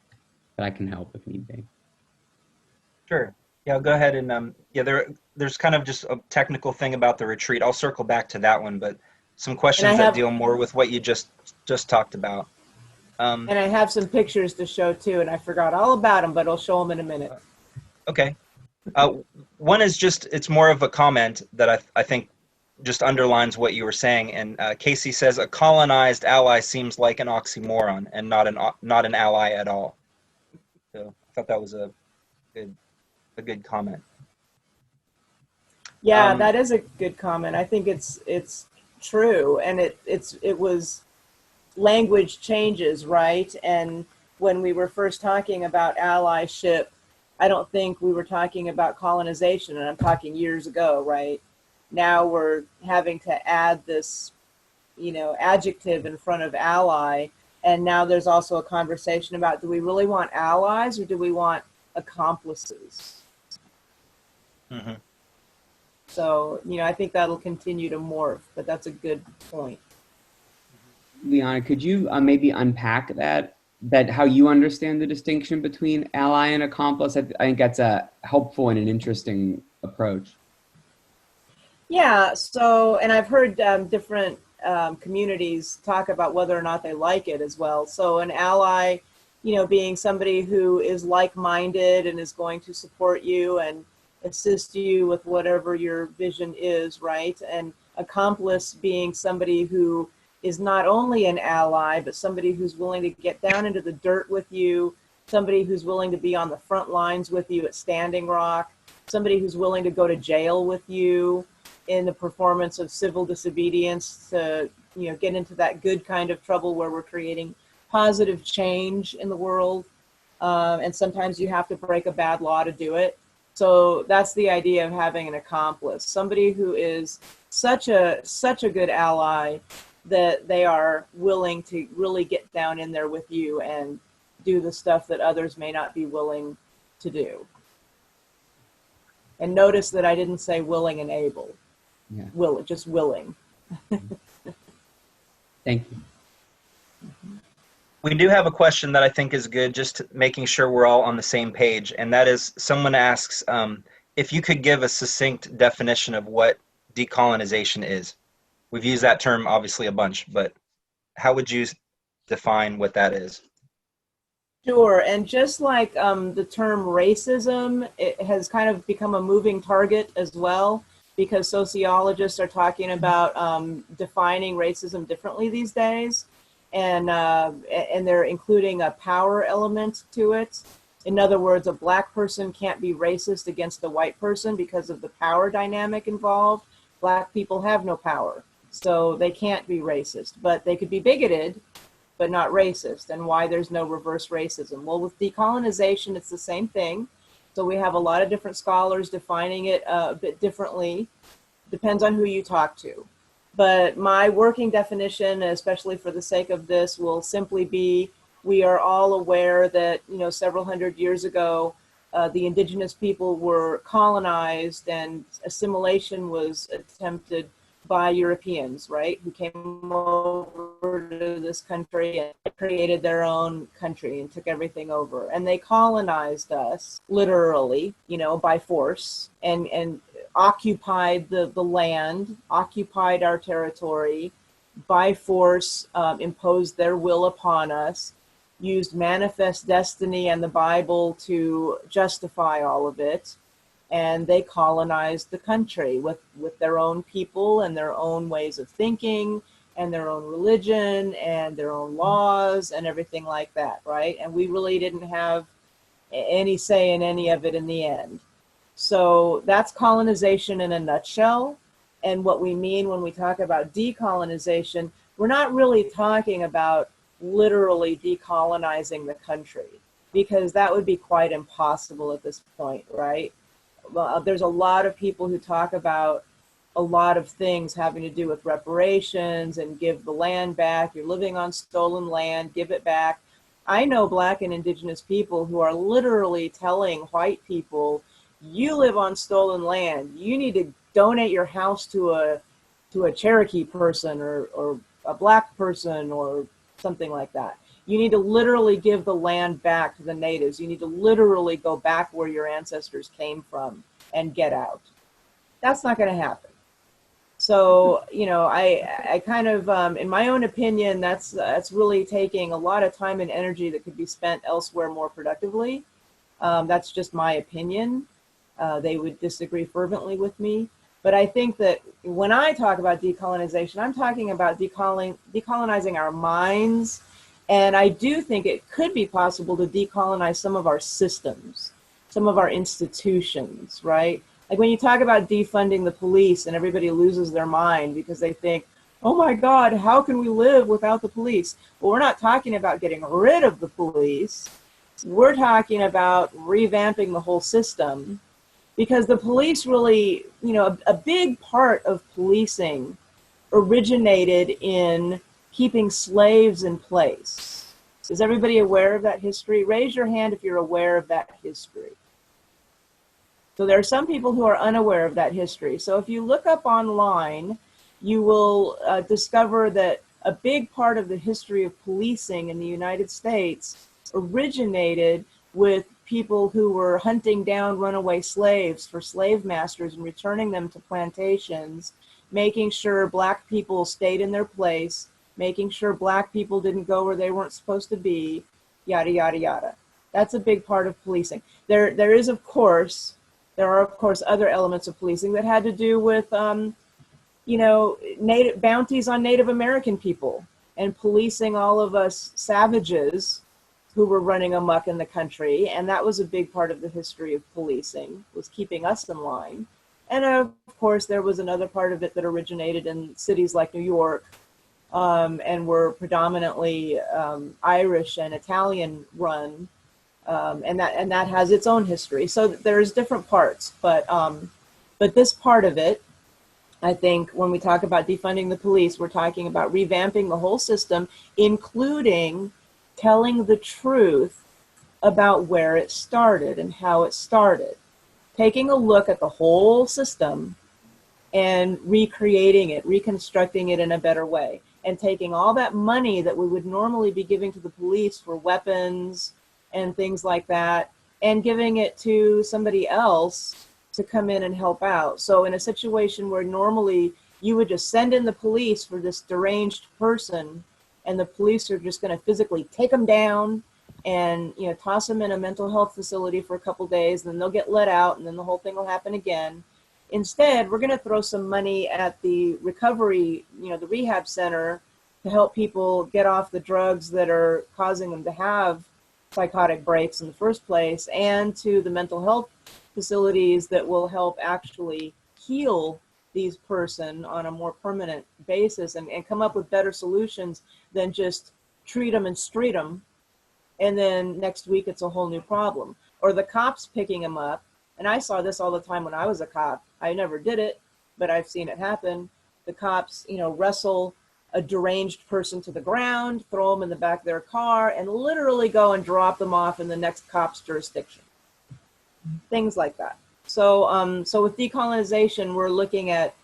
but I can help if need be. Sure. Yeah, I'll go ahead and there's kind of just a technical thing about the retreat. I'll circle back to that one, but some questions that deal more with what you just talked about. And I have some pictures to show too, and I forgot all about them, but I'll show them in a minute. Okay. One is just, it's more of a comment that I think just underlines what you were saying. And Casey says, a colonized ally seems like an oxymoron and not an ally at all. So I thought that was a good comment. Yeah, that is a good comment. I think it's true, and it was language changes, right? And when we were first talking about allyship, I don't think we were talking about colonization, and I'm talking years ago, right? Now we're having to add this, adjective in front of ally, and now there's also a conversation about, do we really want allies or do we want accomplices? Mm-hmm. So, I think that'll continue to morph, but that's a good point. Lianna, could you maybe unpack that how you understand the distinction between ally and accomplice? I think that's a helpful and an interesting approach. Yeah, so, and I've heard different communities talk about whether or not they like it as well. So an ally, being somebody who is like-minded and is going to support you and assist you with whatever your vision is, right? And accomplice being somebody who is not only an ally, but somebody who's willing to get down into the dirt with you, somebody who's willing to be on the front lines with you at Standing Rock, somebody who's willing to go to jail with you in the performance of civil disobedience to, get into that good kind of trouble where we're creating positive change in the world. And sometimes you have to break a bad law to do it. So that's the idea of having an accomplice, somebody who is such a good ally that they are willing to really get down in there with you and do the stuff that others may not be willing to do. And notice that I didn't say willing and able. Yeah. Just willing. Thank you. We do have a question that I think is good, just making sure we're all on the same page. And that is, someone asks, if you could give a succinct definition of what decolonization is. We've used that term obviously a bunch, but how would you define what that is? Sure, and just like the term racism, it has kind of become a moving target as well, because sociologists are talking about defining racism differently these days, and they're including a power element to it. In other words, a black person can't be racist against a white person because of the power dynamic involved. Black people have no power, so they can't be racist, but they could be bigoted, but not racist, and why there's no reverse racism. Well, with decolonization, it's the same thing. So we have a lot of different scholars defining it a bit differently. Depends on who you talk to. But my working definition, especially for the sake of this, will simply be, we are all aware that, several hundred years ago, the indigenous people were colonized and assimilation was attempted by Europeans, right, who came over to this country and created their own country and took everything over. And they colonized us, literally, by force, and occupied the land, occupied our territory, by force, imposed their will upon us, used manifest destiny and the Bible to justify all of it. And they colonized the country with their own people and their own ways of thinking and their own religion and their own laws and everything like that, right? And we really didn't have any say in any of it in the end. So that's colonization in a nutshell. And what we mean when we talk about decolonization, we're not really talking about literally decolonizing the country, because that would be quite impossible at this point, right? Well, there's a lot of people who talk about a lot of things having to do with reparations and give the land back. You're living on stolen land, give it back. I know Black and Indigenous people who are literally telling white people, you live on stolen land. You need to donate your house to a Cherokee person or a Black person or something like that. You need to literally give the land back to the natives. You need to literally go back where your ancestors came from and get out. That's not going to happen. So, I kind of, in my own opinion, that's really taking a lot of time and energy that could be spent elsewhere more productively. That's just my opinion. They would disagree fervently with me. But I think that when I talk about decolonization, I'm talking about decolonizing our minds. And I do think it could be possible to decolonize some of our systems, some of our institutions, right? Like when you talk about defunding the police and everybody loses their mind because they think, oh my God, how can we live without the police? Well, we're not talking about getting rid of the police. We're talking about revamping the whole system, because the police really, a big part of policing originated in keeping slaves in place. Is everybody aware of that history? Raise your hand if you're aware of that history. So there are some people who are unaware of that history. So if you look up online, you will discover that a big part of the history of policing in the United States originated with people who were hunting down runaway slaves for slave masters and returning them to plantations, making sure Black people stayed in their place, making sure Black people didn't go where they weren't supposed to be, yada, yada, yada. That's a big part of policing. There are, of course, other elements of policing that had to do with, native bounties on Native American people and policing all of us savages who were running amok in the country. And that was a big part of the history of policing, was keeping us in line. And of course, there was another part of it that originated in cities like New York, and were predominantly Irish and Italian run, and that has its own history. So there's different parts, but this part of it, I think when we talk about defunding the police, we're talking about revamping the whole system, including telling the truth about where it started and how it started. Taking a look at the whole system and recreating it, reconstructing it in a better way, and taking all that money that we would normally be giving to the police for weapons and things like that, and giving it to somebody else to come in and help out. So in a situation where normally you would just send in the police for this deranged person, and the police are just going to physically take them down and, you know, toss them in a mental health facility for a couple days, and then they'll get let out, and then the whole thing will happen again. Instead, we're going to throw some money at the recovery, you know, the rehab center, to help people get off the drugs that are causing them to have psychotic breaks in the first place, and to the mental health facilities that will help actually heal these person on a more permanent basis, and come up with better solutions than just treat them and street them, and then next week it's a whole new problem. Or the cops picking them up. And I saw this all the time when I was a cop. I never did it, but I've seen it happen. The cops, you know, wrestle a deranged person to the ground, throw them in the back of their car, and literally go and drop them off in the next cop's jurisdiction. Things like that. So, so with decolonization, we're looking at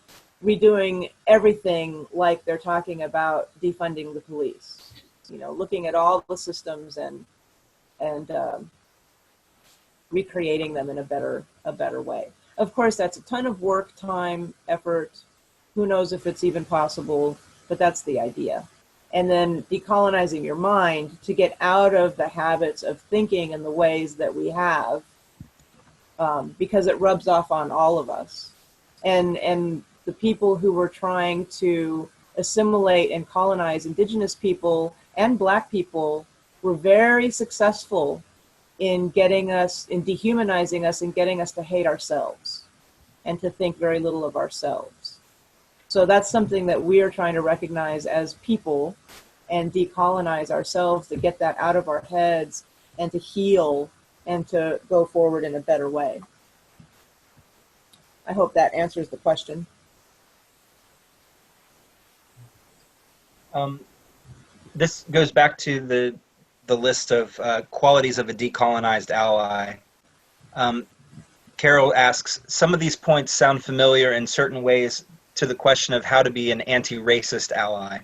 redoing everything like they're talking about defunding the police. You know, looking at all the systems and recreating them in a better way. Of course, that's a ton of work, time, effort. Who knows if it's even possible, but that's the idea. And then decolonizing your mind to get out of the habits of thinking in the ways that we have, because it rubs off on all of us. And the people who were trying to assimilate and colonize indigenous people and Black people were very successful in getting us, in dehumanizing us, and getting us to hate ourselves and to think very little of ourselves. So that's something that we are trying to recognize as people and decolonize ourselves, to get that out of our heads and to heal and to go forward in a better way. I hope that answers the question. This goes back to the list of qualities of a decolonized ally. Carol asks, some of these points sound familiar in certain ways to the question of how to be an anti-racist ally.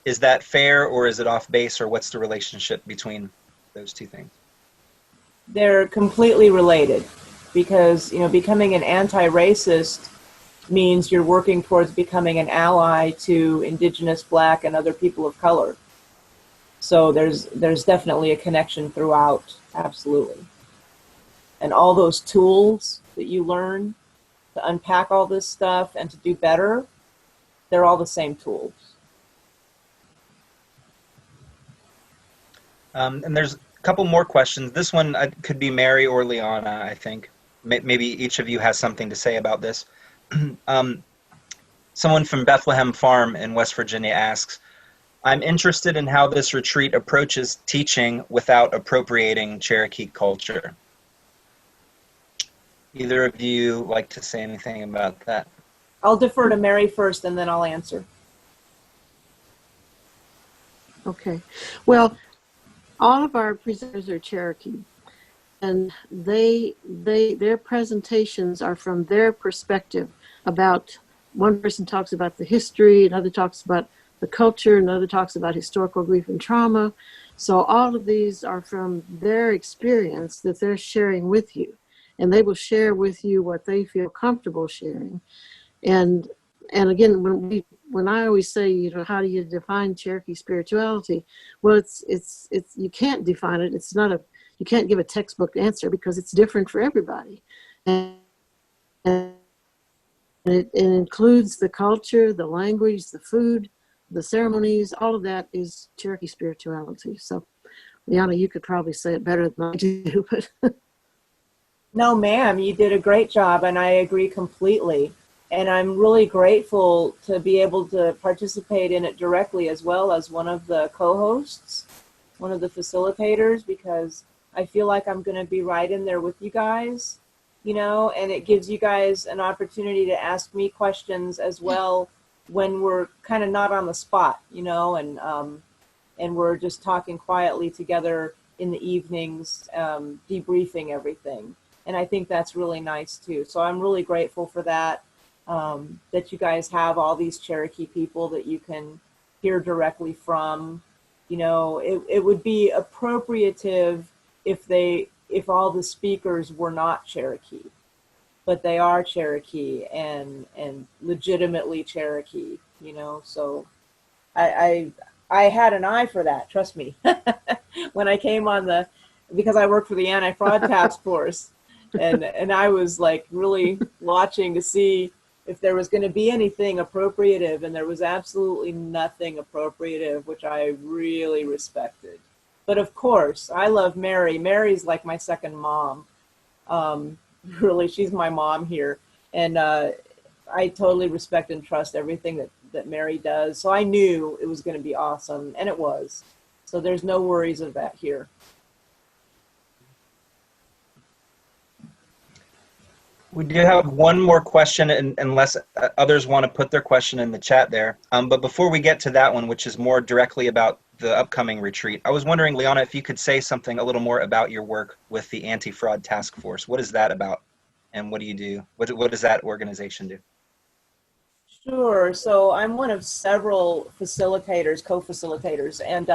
Is that fair, or is it off base, or what's the relationship between those two things? They're completely related, because, you know, becoming an anti-racist means you're working towards becoming an ally to Indigenous, Black, and other people of color. So there's definitely a connection throughout, absolutely. And all those tools that you learn to unpack all this stuff and to do better, they're all the same tools. And there's a couple more questions. This one could be Mary or Lianna, I think. Maybe each of you has something to say about this. Someone from Bethlehem Farm in West Virginia asks, I'm interested in how this retreat approaches teaching without appropriating Cherokee culture. Either of you like to say anything about that? I'll defer to Mary first, and then I'll answer. Okay. Well, all of our presenters are Cherokee, and their presentations are from their perspective about, one person talks about the history, another talks about the culture, another talks about historical grief and trauma. So all of these are from their experience that they're sharing with you, and they will share with you what they feel comfortable sharing. And again, when I always say, you know, how do you define Cherokee spirituality? Well, it's you can't define it. It's not you can't give a textbook answer, because it's different for everybody. And it includes the culture, the language, the food, the ceremonies. All of that is Cherokee spirituality. So, Lianna, you could probably say it better than I do, but No, ma'am, you did a great job, and I agree completely. And I'm really grateful to be able to participate in it directly, as well as one of the co-hosts, one of the facilitators, because I feel like I'm going to be right in there with you guys. you know, and it gives you guys an opportunity to ask me questions as well when we're kind of not on the spot, you know, and we're just talking quietly together in the evenings, debriefing everything. And I think that's really nice too. So I'm really grateful for that, that you guys have all these Cherokee people that you can hear directly from. You know, it would be appropriative if all the speakers were not Cherokee, but they are Cherokee and legitimately Cherokee, you know. So I had an eye for that, trust me, when I came on because I worked for the Anti-Fraud Task Force, and I was like really watching to see if there was going to be anything appropriative, and there was absolutely nothing appropriative, which I really respected. But of course, I love Mary. Mary's like my second mom. Really, she's my mom here. And I totally respect and trust everything that Mary does. So I knew it was going to be awesome, and it was. So there's no worries of that here. We do have one more question, unless others want to put their question in the chat there. But before we get to that one, which is more directly about the upcoming retreat, I was wondering, Lianna, if you could say something a little more about your work with the Anti-Fraud Task Force. What is that about, and what do you do? What does that organization do? Sure. So I'm one of several facilitators, co-facilitators, and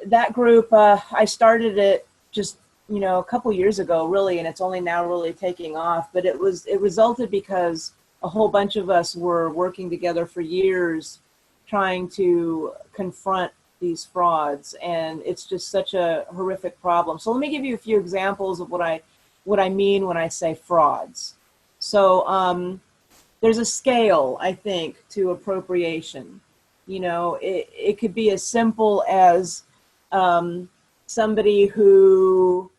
that group, I started it just, you know, a couple years ago, really, and it's only now really taking off. But it resulted because a whole bunch of us were working together for years, trying to confront these frauds, and it's just such a horrific problem. So let me give you a few examples of what I mean when I say frauds. So there's a scale, I think, to appropriation. You know, it could be as simple as somebody who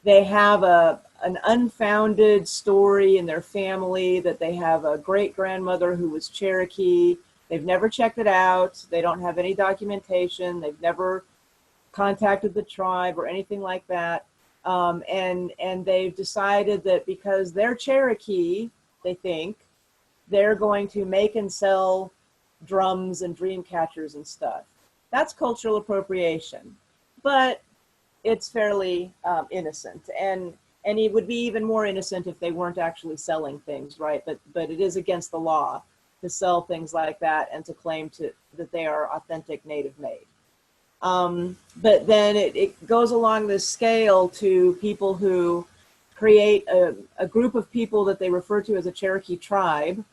they have an unfounded story in their family that they have a great grandmother who was Cherokee. They've never checked it out. They don't have any documentation. They've never contacted the tribe or anything like that. And they've decided that because they're Cherokee, they think, they're going to make and sell drums and dream catchers and stuff. That's cultural appropriation, but it's fairly innocent. And it would be even more innocent if they weren't actually selling things, right? But it is against the law to sell things like that and to claim that they are authentic native made. But then it goes along this scale to people who create a group of people that they refer to as a Cherokee tribe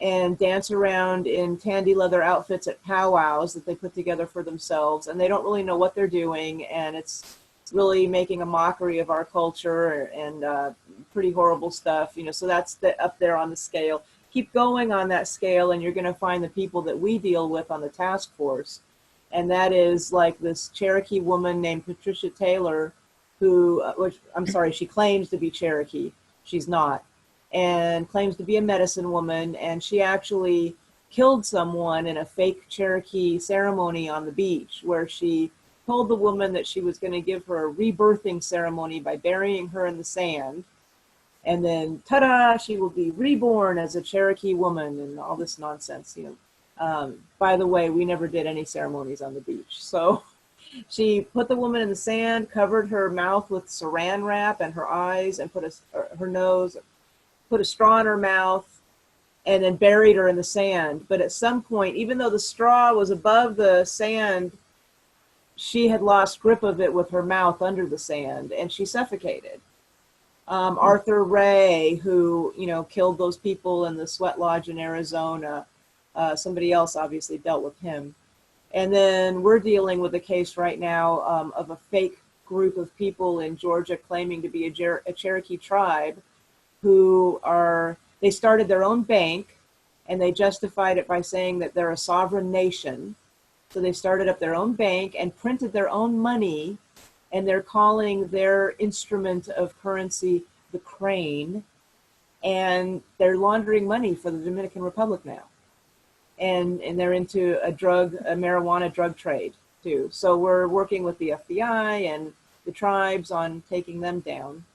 and dance around in tandy leather outfits at powwows that they put together for themselves, and they don't really know what they're doing, and it's really making a mockery of our culture and pretty horrible stuff, you know. So that's up there on the scale. Keep going on that scale, and you're going to find the people that we deal with on the task force, and that is like this Cherokee woman named Patricia Taylor, who, she claims to be Cherokee. She's not. And claims to be a medicine woman, and she actually killed someone in a fake Cherokee ceremony on the beach, where she told the woman that she was going to give her a rebirthing ceremony by burying her in the sand, and then ta-da, she will be reborn as a Cherokee woman, and all this nonsense, you know. By the way, we never did any ceremonies on the beach. So she put the woman in the sand, covered her mouth with saran wrap and her eyes, and her nose, put a straw in her mouth, and then buried her in the sand. But at some point, even though the straw was above the sand, she had lost grip of it with her mouth under the sand, and she suffocated. Arthur Ray, who, you know, killed those people in the sweat lodge in Arizona, somebody else obviously dealt with him. And then we're dealing with a case right now of a fake group of people in Georgia claiming to be a Cherokee tribe, who they started their own bank, and they justified it by saying that they're a sovereign nation. So they started up their own bank and printed their own money, and they're calling their instrument of currency the crane, and they're laundering money for the Dominican Republic now. And they're into a marijuana drug trade too. So we're working with the FBI and the tribes on taking them down.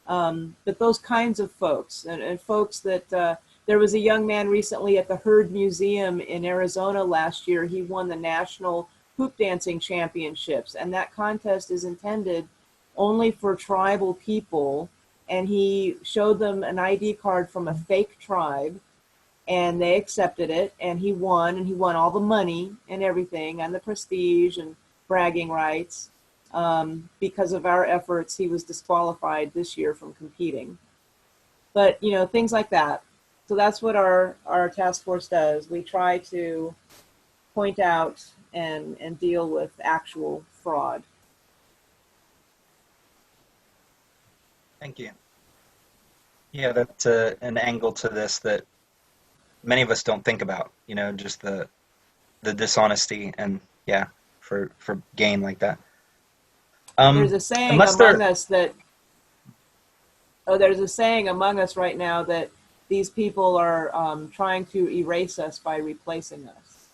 But those kinds of folks, and folks that, there was a young man recently at the Herr Museum in Arizona last year. He won the National Hoop Dancing Championships, and that contest is intended only for tribal people. And he showed them an ID card from a fake tribe, and they accepted it, and he won all the money and everything, and the prestige and bragging rights. Because of our efforts, he was disqualified this year from competing. But, you know, things like that. So that's what our task force does. We try to point out and deal with actual fraud. Thank you. Yeah, that's an angle to this that many of us don't think about, you know, just the dishonesty and, yeah, for gain like that. There's a saying among us that, there's a saying among us right now that these people are trying to erase us by replacing us.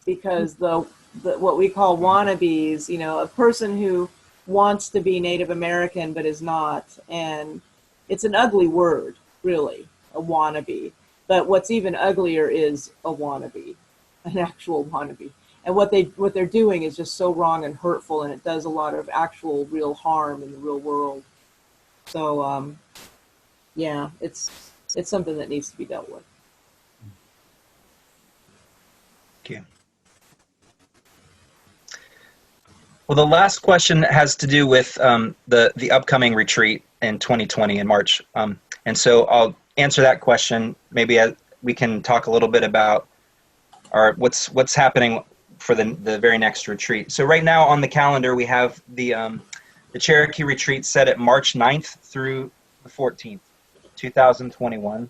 Because what we call wannabes, you know, a person who wants to be Native American but is not, and it's an ugly word, really, a wannabe. But what's even uglier is a wannabe, an actual wannabe. And what they're doing is just so wrong and hurtful, and it does a lot of actual real harm in the real world. So, yeah, it's something that needs to be dealt with. Thank you. Well, the last question has to do with the upcoming retreat in 2020 in March. And so I'll answer that question. Maybe we can talk a little bit about what's happening for the very next retreat. So right now on the calendar, we have the Cherokee retreat set at March 9th through the 14th, 2021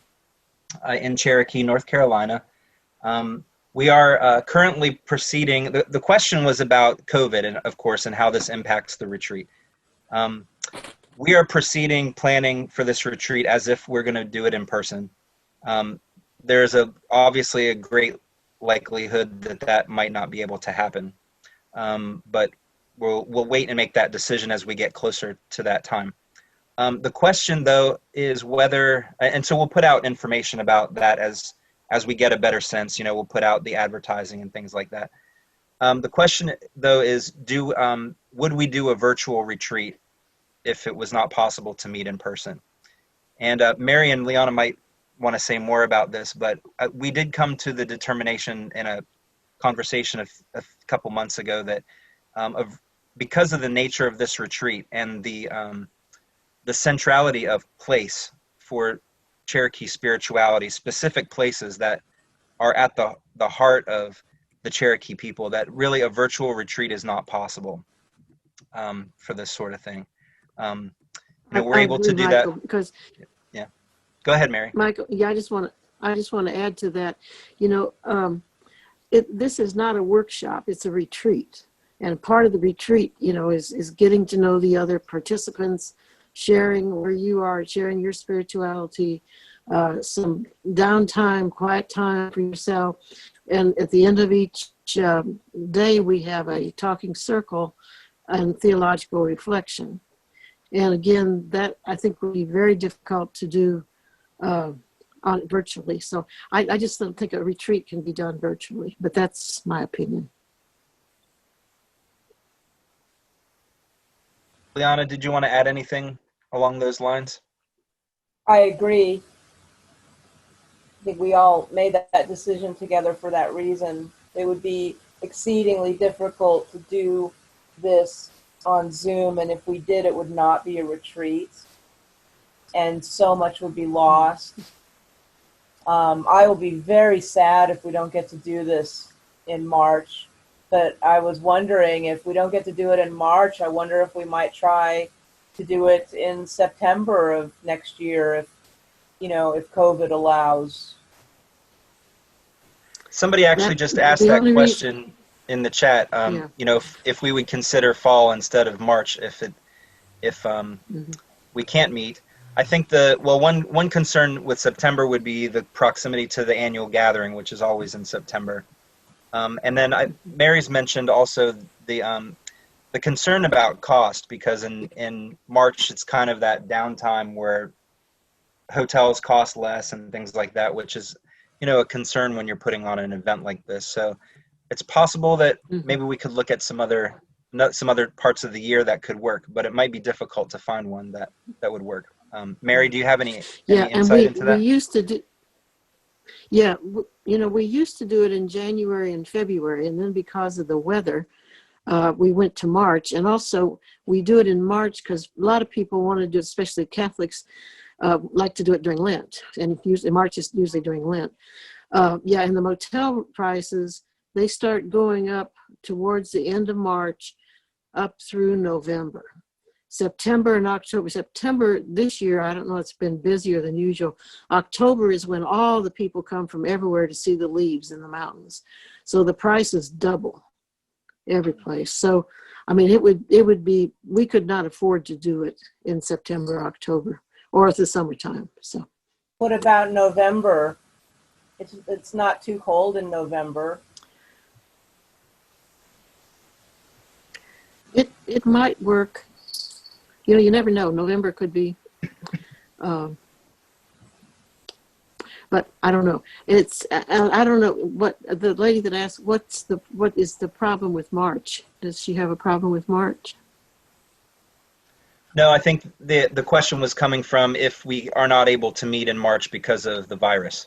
in Cherokee, North Carolina. We are currently proceeding. The question was about COVID, and of course, and how this impacts the retreat. We are proceeding planning for this retreat as if we're going to do it in person. There's obviously a great likelihood that might not be able to happen, but we'll wait and make that decision as we get closer to that time. The question, though, is whether, and so we'll put out information about that as we get a better sense. You know, we'll put out the advertising and things like that. The question, though, is would we do a virtual retreat if it was not possible to meet in person? And Mary and Lianna might want to say more about this, but we did come to the determination in a conversation a couple months ago that because of the nature of this retreat and the centrality of place for Cherokee spirituality, specific places that are at the heart of the Cherokee people, that really a virtual retreat is not possible for this sort of thing. We're able to do that because yeah. Go ahead, Mary. Michael, yeah, I just want to add to that. You know, this is not a workshop; it's a retreat, and part of the retreat, you know, is getting to know the other participants, sharing where you are, sharing your spirituality, some downtime, quiet time for yourself, and at the end of each day, we have a talking circle and theological reflection. And again, that I think would be very difficult to do on virtually. So I just don't think a retreat can be done virtually, but that's my opinion. Lianna, did you want to add anything along those lines? I agree. I think we all made that decision together for that reason. It would be exceedingly difficult to do this on Zoom, and if we did, it would not be a retreat, and so much would be lost. I will be very sad if we don't get to do this in March, but I was wondering, if we don't get to do it in March, I wonder if we might try to do it in September of next year, if COVID allows. Somebody actually just asked that question in the chat. If we would consider fall instead of March if we can't meet. I think one concern with September would be the proximity to the annual gathering, which is always in September. And then Mary's mentioned also the the concern about cost, because in March it's kind of that downtime where hotels cost less and things like that, which is, you know, a concern when you're putting on an event like this. So it's possible that maybe we could look at some other parts of the year that could work, but it might be difficult to find one that would work. Mary, do you have any insight into that? We used to do, yeah, you know, we used to do it in January and February, and then because of the weather, we went to March. And also we do it in March because a lot of people want to do it, especially Catholics, like to do it during Lent. And usually March is usually during Lent. Yeah, and the motel prices, they start going up towards the end of March up through November. September and October. September this year, I don't know, it's been busier than usual. October is when all the people come from everywhere to see the leaves in the mountains. So the prices double every place. So, I mean, it would be, we could not afford to do it in September, October, or at the summertime. So What about November? It's not too cold in November. It might work. You know, you never know. November could be, but I don't know. I don't know what the lady that asked, what is the problem with March? Does she have a problem with March? No, I think the question was coming from if we are not able to meet in March because of the virus,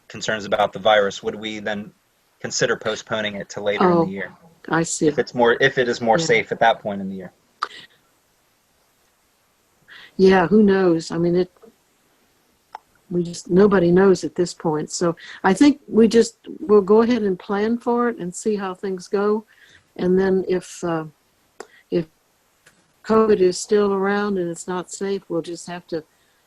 concerns about the virus, would we then consider postponing it to later in the year? I see. If it is more safe at that point in the year. Yeah, who knows? I mean, nobody knows at this point. So I think we'll go ahead and plan for it and see how things go. And then if COVID is still around and it's not safe, we'll just have to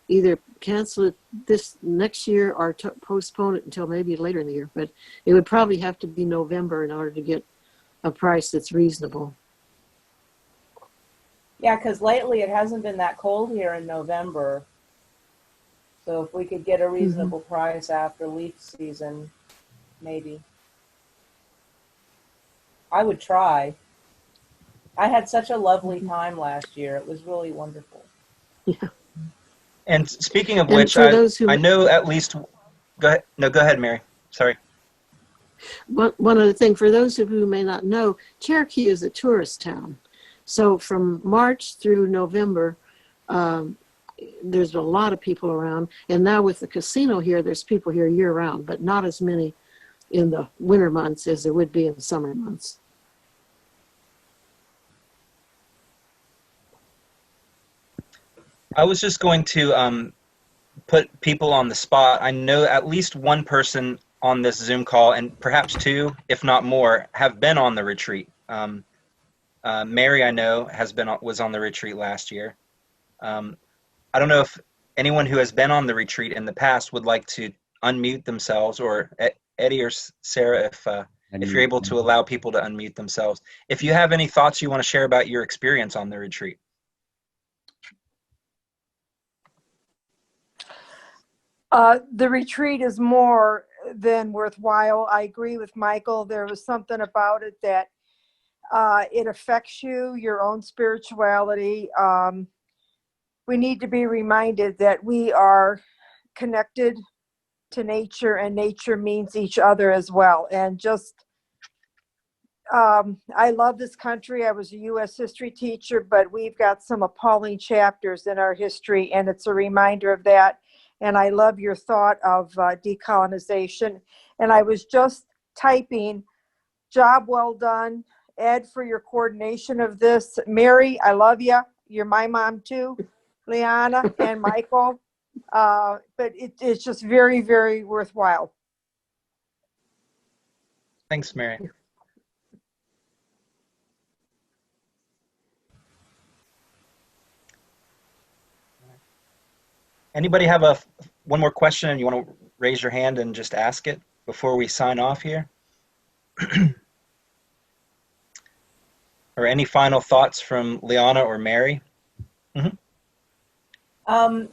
either cancel it this next year or postpone it until maybe later in the year. But it would probably have to be November in order to get a price that's reasonable. Yeah, because lately it hasn't been that cold here in November. So if we could get a reasonable price after leaf season, maybe. I would try. I had such a lovely time last year. It was really wonderful. Yeah. And speaking of which, I know at least, go ahead. No, go ahead, Mary. Sorry. One other thing, for those of you who may not know, Cherokee is a tourist town. So from March through November, there's a lot of people around. And now with the casino here, there's people here year round, but not as many in the winter months as there would be in the summer months. I was just going to put people on the spot. I know at least one person on this Zoom call, and perhaps two, if not more, have been on the retreat. Mary, I know, was on the retreat last year. I don't know if anyone who has been on the retreat in the past would like to unmute themselves, or Eddie or Sarah, if you're able to allow people to unmute themselves. If you have any thoughts you want to share about your experience on the retreat. The retreat is more than worthwhile. I agree with Michael. There was something about it that it affects you, your own spirituality. We need to be reminded that we are connected to nature, and nature means each other as well. And just, I love this country. I was a U.S. history teacher, but we've got some appalling chapters in our history, and it's a reminder of that. And I love your thought of decolonization. And I was just typing, job well done, Ed, for your coordination of this. Mary, I love you. You're my mom too. Lianna and Michael. But it's just very, very worthwhile. Thanks, Mary. Anybody have one more question and you want to raise your hand and just ask it before we sign off here? Or any final thoughts from Lianna or Mary?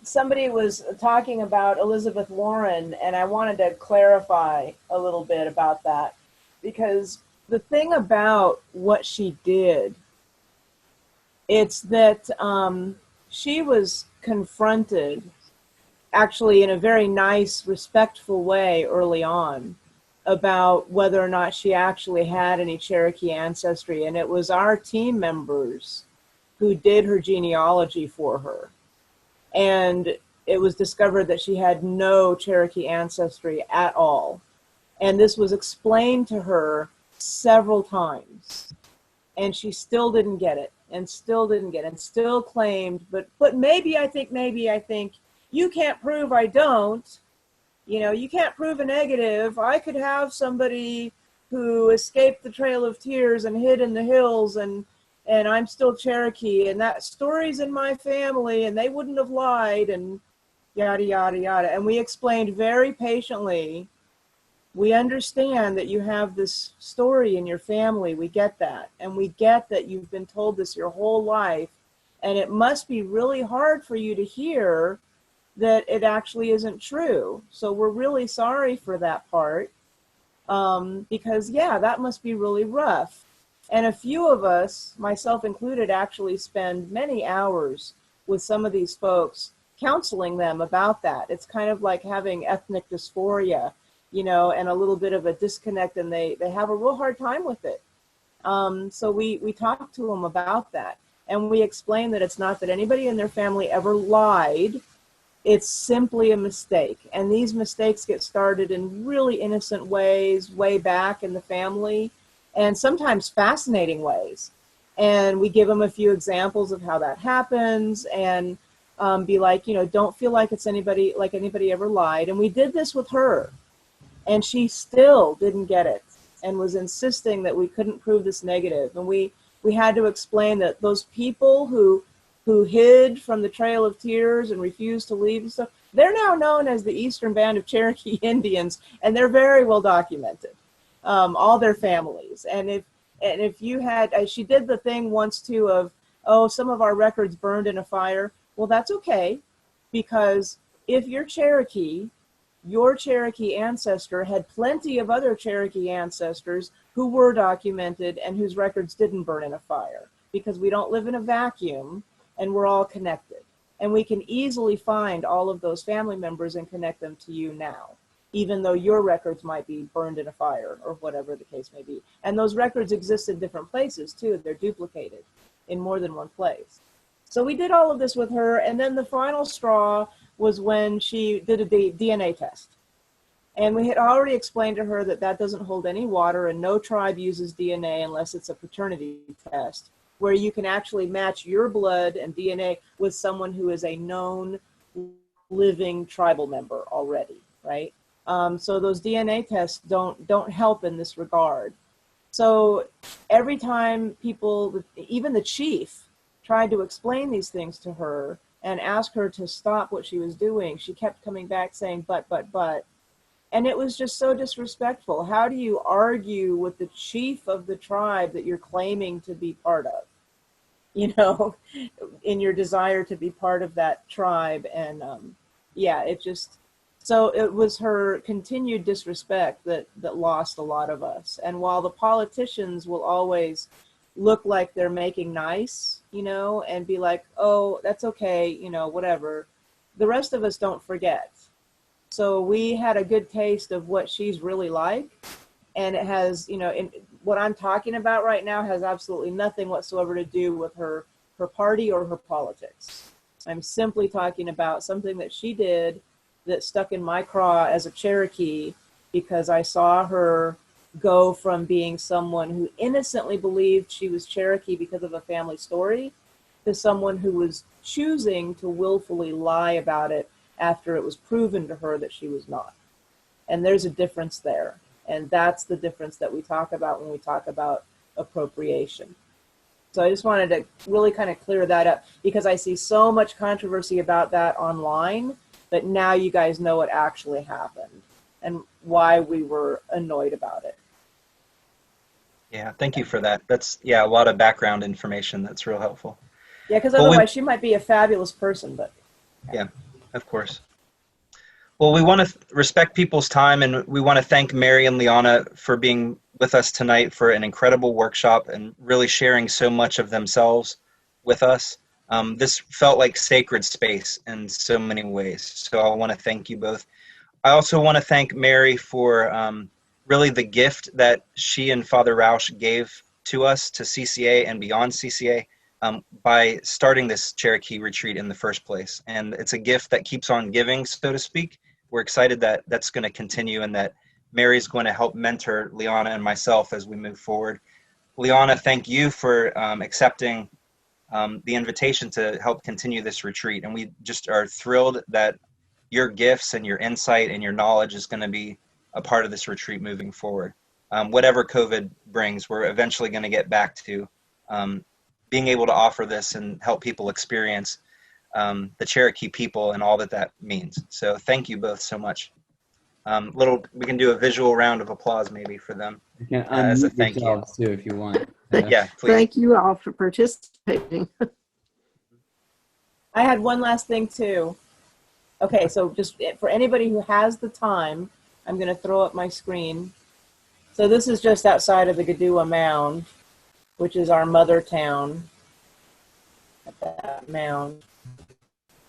Somebody was talking about Elizabeth Warren, and I wanted to clarify a little bit about that, because the thing about what she did It's that she was confronted, actually in a very nice, respectful way early on, about whether or not she actually had any Cherokee ancestry. And it was our team members who did her genealogy for her. And it was discovered that she had no Cherokee ancestry at all. And this was explained to her several times. And she still didn't get it, and still didn't get it, and still claimed, but maybe I think, you can't prove I don't. You know, you can't prove a negative. I could have somebody who escaped the Trail of Tears and hid in the hills, and I'm still Cherokee, and that story's in my family, and they wouldn't have lied, and yada, yada, yada. And we explained very patiently, we understand that you have this story in your family. We get that. And we get that you've been told this your whole life. And it must be really hard for you to hear that it actually isn't true. So we're really sorry for that part. Because, yeah, that must be really rough. And a few of us, myself included, actually spend many hours with some of these folks counseling them about that. It's kind of like having ethnic dysphoria, you know, and a little bit of a disconnect, and they have a real hard time with it. So we talk to them about that, and we explain that it's not that anybody in their family ever lied. It's simply a mistake. And these mistakes get started in really innocent ways way back in the family, and sometimes fascinating ways. And we give them a few examples of how that happens, and be like, you know, don't feel like it's anybody ever lied. And we did this with her. And she still didn't get it and was insisting that we couldn't prove this negative. And we had to explain that those people who hid from the Trail of Tears and refused to leave and stuff, they're now known as the Eastern Band of Cherokee Indians, and they're very well documented, all their families. And if you had, she did the thing once too of, oh, some of our records burned in a fire. Well, that's okay, because if you're Cherokee, your Cherokee ancestor had plenty of other Cherokee ancestors who were documented and whose records didn't burn in a fire, because we don't live in a vacuum and we're all connected. And we can easily find all of those family members and connect them to you now, even though your records might be burned in a fire or whatever the case may be. And those records exist in different places too. They're duplicated in more than one place. So we did all of this with her. And then the final straw was when she did a DNA test. And we had already explained to her that that doesn't hold any water, and no tribe uses DNA unless it's a paternity test, where you can actually match your blood and DNA with someone who is a known living tribal member already, right? So those DNA tests don't help in this regard. So every time people, even the chief, tried to explain these things to her and ask her to stop what she was doing, she kept coming back saying, but. And it was just so disrespectful. How do you argue with the chief of the tribe that you're claiming to be part of? You know, in your desire to be part of that tribe. And yeah, so it was her continued disrespect that lost a lot of us. And while the politicians will always look like they're making nice, you know, and be like, oh, that's okay, you know, whatever, the rest of us don't forget. So we had a good taste of what she's really like. And it has, you know, what I'm talking about right now has absolutely nothing whatsoever to do with her party or her politics. I'm simply talking about something that she did that stuck in my craw as a Cherokee, because I saw her go from being someone who innocently believed she was Cherokee because of a family story to someone who was choosing to willfully lie about it after it was proven to her that she was not. And there's a difference there. And that's the difference that we talk about when we talk about appropriation. So I just wanted to really kind of clear that up, because I see so much controversy about that online, that now you guys know what actually happened and why we were annoyed about it. Yeah, thank you for that. That's, yeah, a lot of background information. That's real helpful. Yeah, because otherwise she might be a fabulous person, but. Yeah, of course. Well, we want to respect people's time, and we want to thank Mary and Lianna for being with us tonight for an incredible workshop and really sharing so much of themselves with us. This felt like sacred space in so many ways. So I want to thank you both. I also want to thank Mary for really the gift that she and Father Rausch gave to us, to CCA and beyond CCA, by starting this Cherokee retreat in the first place. And it's a gift that keeps on giving, so to speak. We're excited that that's going to continue and that Mary's going to help mentor Lianna and myself as we move forward. Lianna, thank you for accepting the invitation to help continue this retreat. And we just are thrilled that your gifts and your insight and your knowledge is going to be a part of this retreat moving forward. Whatever COVID brings, we're eventually going to get back to being able to offer this and help people experience the Cherokee people and all that that means. So thank you both so much. We can do a visual round of applause maybe for them You can as a unmute thank you. yourselves too if you want. Yeah, please. Thank you all for participating. I had one last thing too. Okay, so just for anybody who has the time, I'm going to throw up my screen. So this is just outside of the Gadua Mound, which is our mother town. At that mound.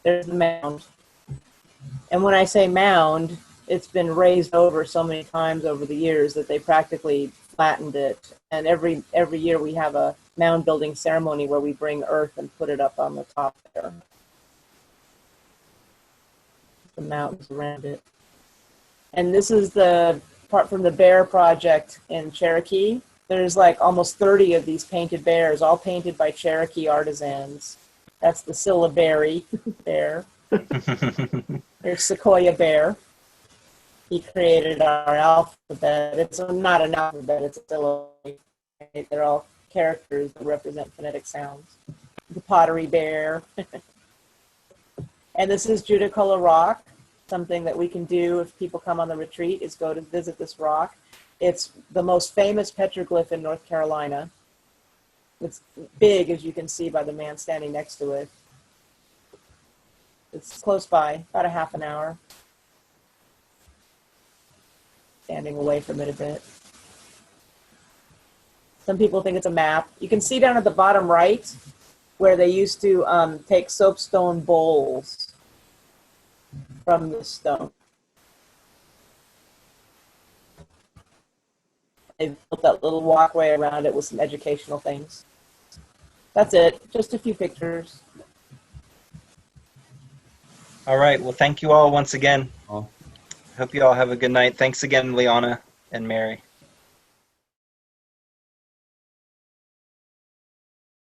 There's the mound. And when I say mound, it's been raised over so many times over the years that they practically flattened it. And every year we have a mound building ceremony where we bring earth and put it up on the top there. The mountains around it. And this is the part from the bear project in Cherokee. There's like almost 30 of these painted bears, all painted by Cherokee artisans. That's the syllabary bear. There's Sequoia Bear. He created our alphabet. It's not an alphabet, it's a syllabary. They're all characters that represent phonetic sounds. The pottery bear. And this is Judicola Rock. Something that we can do if people come on the retreat is go to visit this rock. It's the most famous petroglyph in North Carolina. It's big, as you can see by the man standing next to it. It's close by, about a half an hour. Standing away from it a bit. Some people think it's a map. You can see down at the bottom right where they used to take soapstone bowls from the stone. They built that little walkway around it with some educational things. That's it. Just a few pictures. All right. Well, thank you all once again. Oh. Hope you all have a good night. Thanks again, Lianna and Mary.